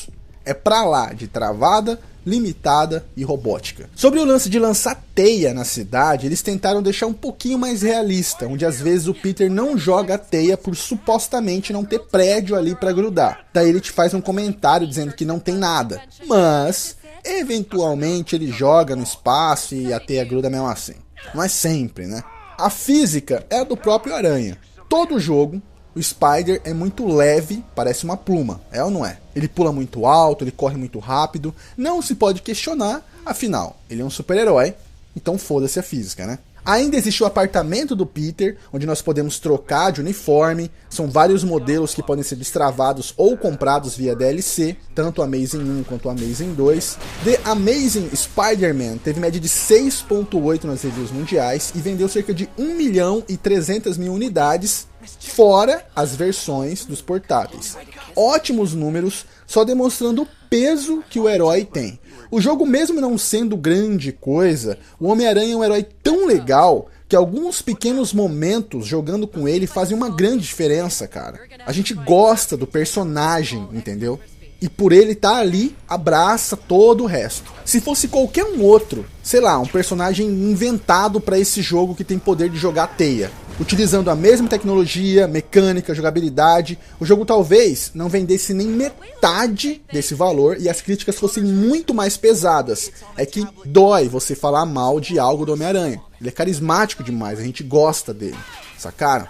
é pra lá de travada, limitada e robótica. Sobre o lance de lançar teia na cidade, eles tentaram deixar um pouquinho mais realista, onde às vezes o Peter não joga a teia por supostamente não ter prédio ali pra grudar. Daí ele te faz um comentário dizendo que não tem nada, mas eventualmente ele joga no espaço e a teia gruda mesmo assim. Não é sempre, né? A física é a do próprio Aranha. Todo jogo, o Spider é muito leve, parece uma pluma, é ou não é? Ele pula muito alto, ele corre muito rápido, não se pode questionar, afinal, ele é um super-herói, então foda-se a física, né? Ainda existe o apartamento do Peter, onde nós podemos trocar de uniforme, são vários modelos que podem ser destravados ou comprados via DLC, tanto o Amazing 1 quanto o Amazing 2. The Amazing Spider-Man teve média de 6.8 nas reviews mundiais e vendeu cerca de 1.300.000 unidades, fora as versões dos portáteis. Ótimos números, só demonstrando o peso que o herói tem. O jogo, mesmo não sendo grande coisa, o Homem-Aranha é um herói tão legal que alguns pequenos momentos jogando com ele fazem uma grande diferença, cara. A gente gosta do personagem, entendeu? E por ele estar ali, abraça todo o resto. Se fosse qualquer um outro, sei lá, um personagem inventado para esse jogo que tem poder de jogar teia, utilizando a mesma tecnologia, mecânica, jogabilidade, o jogo talvez não vendesse nem metade desse valor e as críticas fossem muito mais pesadas. É que dói você falar mal de algo do Homem-Aranha. Ele é carismático demais, a gente gosta dele, sacaram?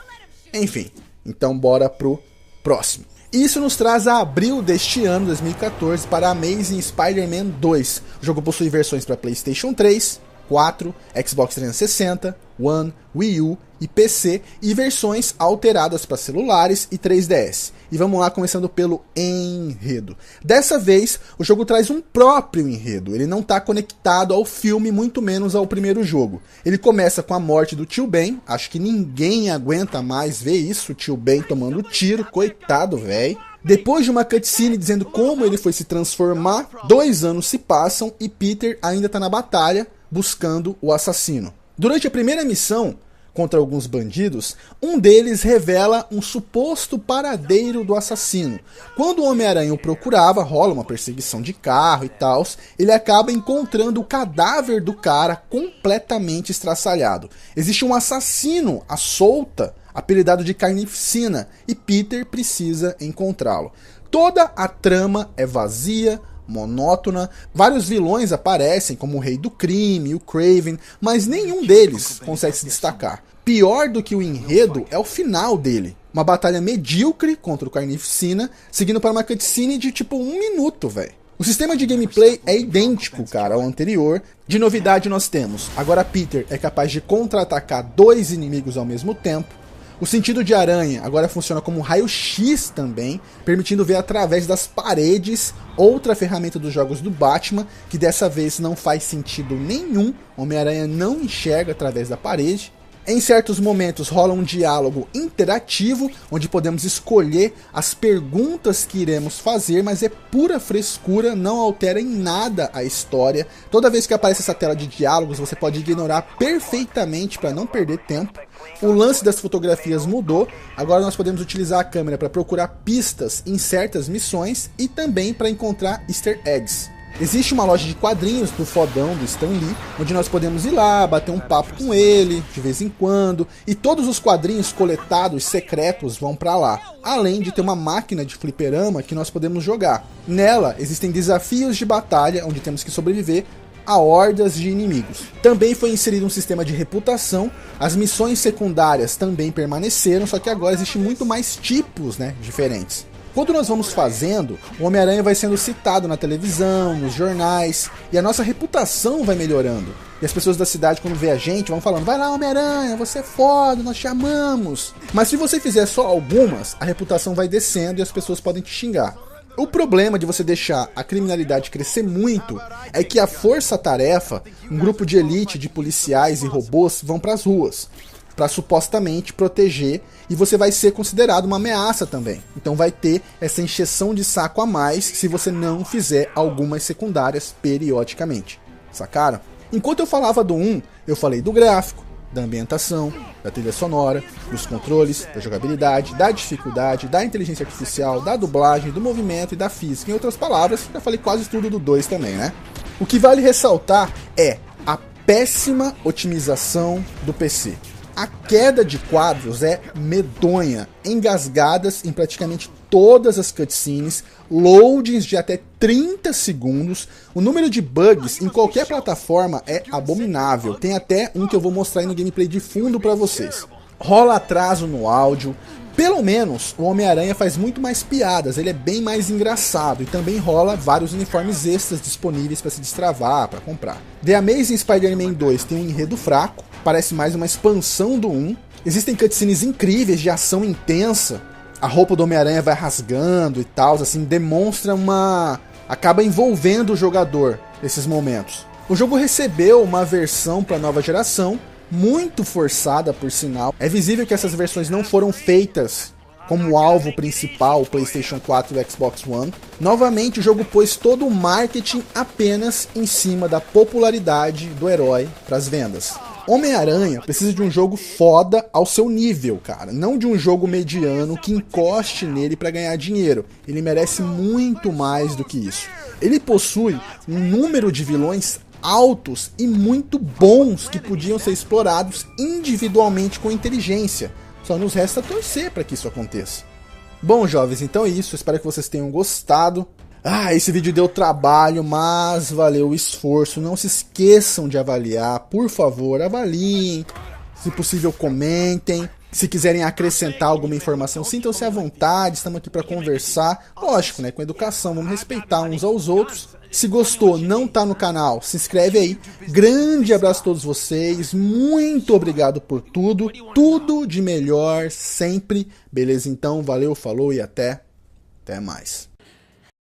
Enfim, então bora pro próximo. Isso nos traz a abril deste ano, 2014, para Amazing Spider-Man 2. O jogo possui versões para PlayStation 3, 4, Xbox 360, One, Wii U e PC, e versões alteradas para celulares e 3DS. E vamos lá, começando pelo enredo. Dessa vez, o jogo traz um próprio enredo. Ele não está conectado ao filme, muito menos ao primeiro jogo. Ele começa com a morte do Tio Ben. Acho que ninguém aguenta mais ver isso, o Tio Ben tomando tiro, coitado, velho. Depois de uma cutscene dizendo como ele foi se transformar, 2 anos se passam e Peter ainda está na batalha, buscando o assassino. Durante a primeira missão contra alguns bandidos, um deles revela um suposto paradeiro do assassino. Quando o Homem-Aranha o procurava, rola uma perseguição de carro e tal, ele acaba encontrando o cadáver do cara completamente estraçalhado. Existe um assassino à solta, apelidado de Carnificina, e Peter precisa encontrá-lo. Toda a trama é vazia, monótona, vários vilões aparecem, como o Rei do Crime e o Kraven, mas nenhum deles consegue se destacar. Pior do que o enredo é o final dele. Uma batalha medíocre contra o Carnificina, seguindo para uma cutscene de tipo 1 minuto, velho. O sistema de gameplay é idêntico, cara, ao anterior. De novidade nós temos, agora Peter é capaz de contra-atacar 2 inimigos ao mesmo tempo. O sentido de aranha agora funciona como raio-x também, permitindo ver através das paredes, outra ferramenta dos jogos do Batman, que dessa vez não faz sentido nenhum, Homem-Aranha não enxerga através da parede. Em certos momentos rola um diálogo interativo, onde podemos escolher as perguntas que iremos fazer, mas é pura frescura, não altera em nada a história. Toda vez que aparece essa tela de diálogos, você pode ignorar perfeitamente para não perder tempo. O lance das fotografias mudou, agora nós podemos utilizar a câmera para procurar pistas em certas missões e também para encontrar easter eggs. Existe uma loja de quadrinhos do fodão do Stan Lee, onde nós podemos ir lá, bater um papo com ele de vez em quando, e todos os quadrinhos coletados secretos vão pra lá, além de ter uma máquina de fliperama que nós podemos jogar. Nela existem desafios de batalha, onde temos que sobreviver a hordas de inimigos. Também foi inserido um sistema de reputação, as missões secundárias também permaneceram, só que agora existe muito mais tipos, diferentes. Quando nós vamos fazendo, o Homem-Aranha vai sendo citado na televisão, nos jornais, e a nossa reputação vai melhorando. E as pessoas da cidade, quando vê a gente, vão falando: vai lá, Homem-Aranha, você é foda, nós te amamos. Mas se você fizer só algumas, a reputação vai descendo e as pessoas podem te xingar. O problema de você deixar a criminalidade crescer muito é que a força-tarefa, um grupo de elite de policiais e robôs, vão para as ruas para supostamente proteger, e você vai ser considerado uma ameaça também. Então vai ter essa encheção de saco a mais se você não fizer algumas secundárias periodicamente. Sacaram? Enquanto eu falava do 1, eu falei do gráfico, da ambientação, da trilha sonora, dos controles, da jogabilidade, da dificuldade, da inteligência artificial, da dublagem, do movimento e da física. Em outras palavras, já falei quase tudo do 2 também, né? O que vale ressaltar é a péssima otimização do PC. A queda de quadros é medonha, engasgadas em praticamente todas as cutscenes, loadings de até 30 segundos, o número de bugs em qualquer plataforma é abominável, tem até um que eu vou mostrar aí no gameplay de fundo pra vocês. Rola atraso no áudio, pelo menos o Homem-Aranha faz muito mais piadas, ele é bem mais engraçado, e também rola vários uniformes extras disponíveis para se destravar, para comprar. The Amazing Spider-Man 2 tem um enredo fraco, parece mais uma expansão do 1, existem cutscenes incríveis de ação intensa, a roupa do Homem-Aranha vai rasgando e tal, assim, demonstra acaba envolvendo o jogador nesses momentos. O jogo recebeu uma versão para nova geração, muito forçada por sinal. É visível que essas versões não foram feitas como alvo principal o PlayStation 4 e o Xbox One. Novamente o jogo pôs todo o marketing apenas em cima da popularidade do herói para as vendas. Homem-Aranha precisa de um jogo foda ao seu nível, cara. Não de um jogo mediano que encoste nele para ganhar dinheiro. Ele merece muito mais do que isso. Ele possui um número de vilões altos e muito bons que podiam ser explorados individualmente com inteligência. Só nos resta torcer para que isso aconteça. Bom, jovens, então é isso. Espero que vocês tenham gostado. Esse vídeo deu trabalho, mas valeu o esforço. Não se esqueçam de avaliar, por favor, avaliem. Se possível, comentem. Se quiserem acrescentar alguma informação, sintam-se à vontade, estamos aqui para conversar. Lógico, né, com educação, vamos respeitar uns aos outros. Se gostou, não tá no canal, se inscreve aí. Grande abraço a todos vocês, muito obrigado por tudo. Tudo de melhor sempre. Beleza, então, valeu, falou e até mais.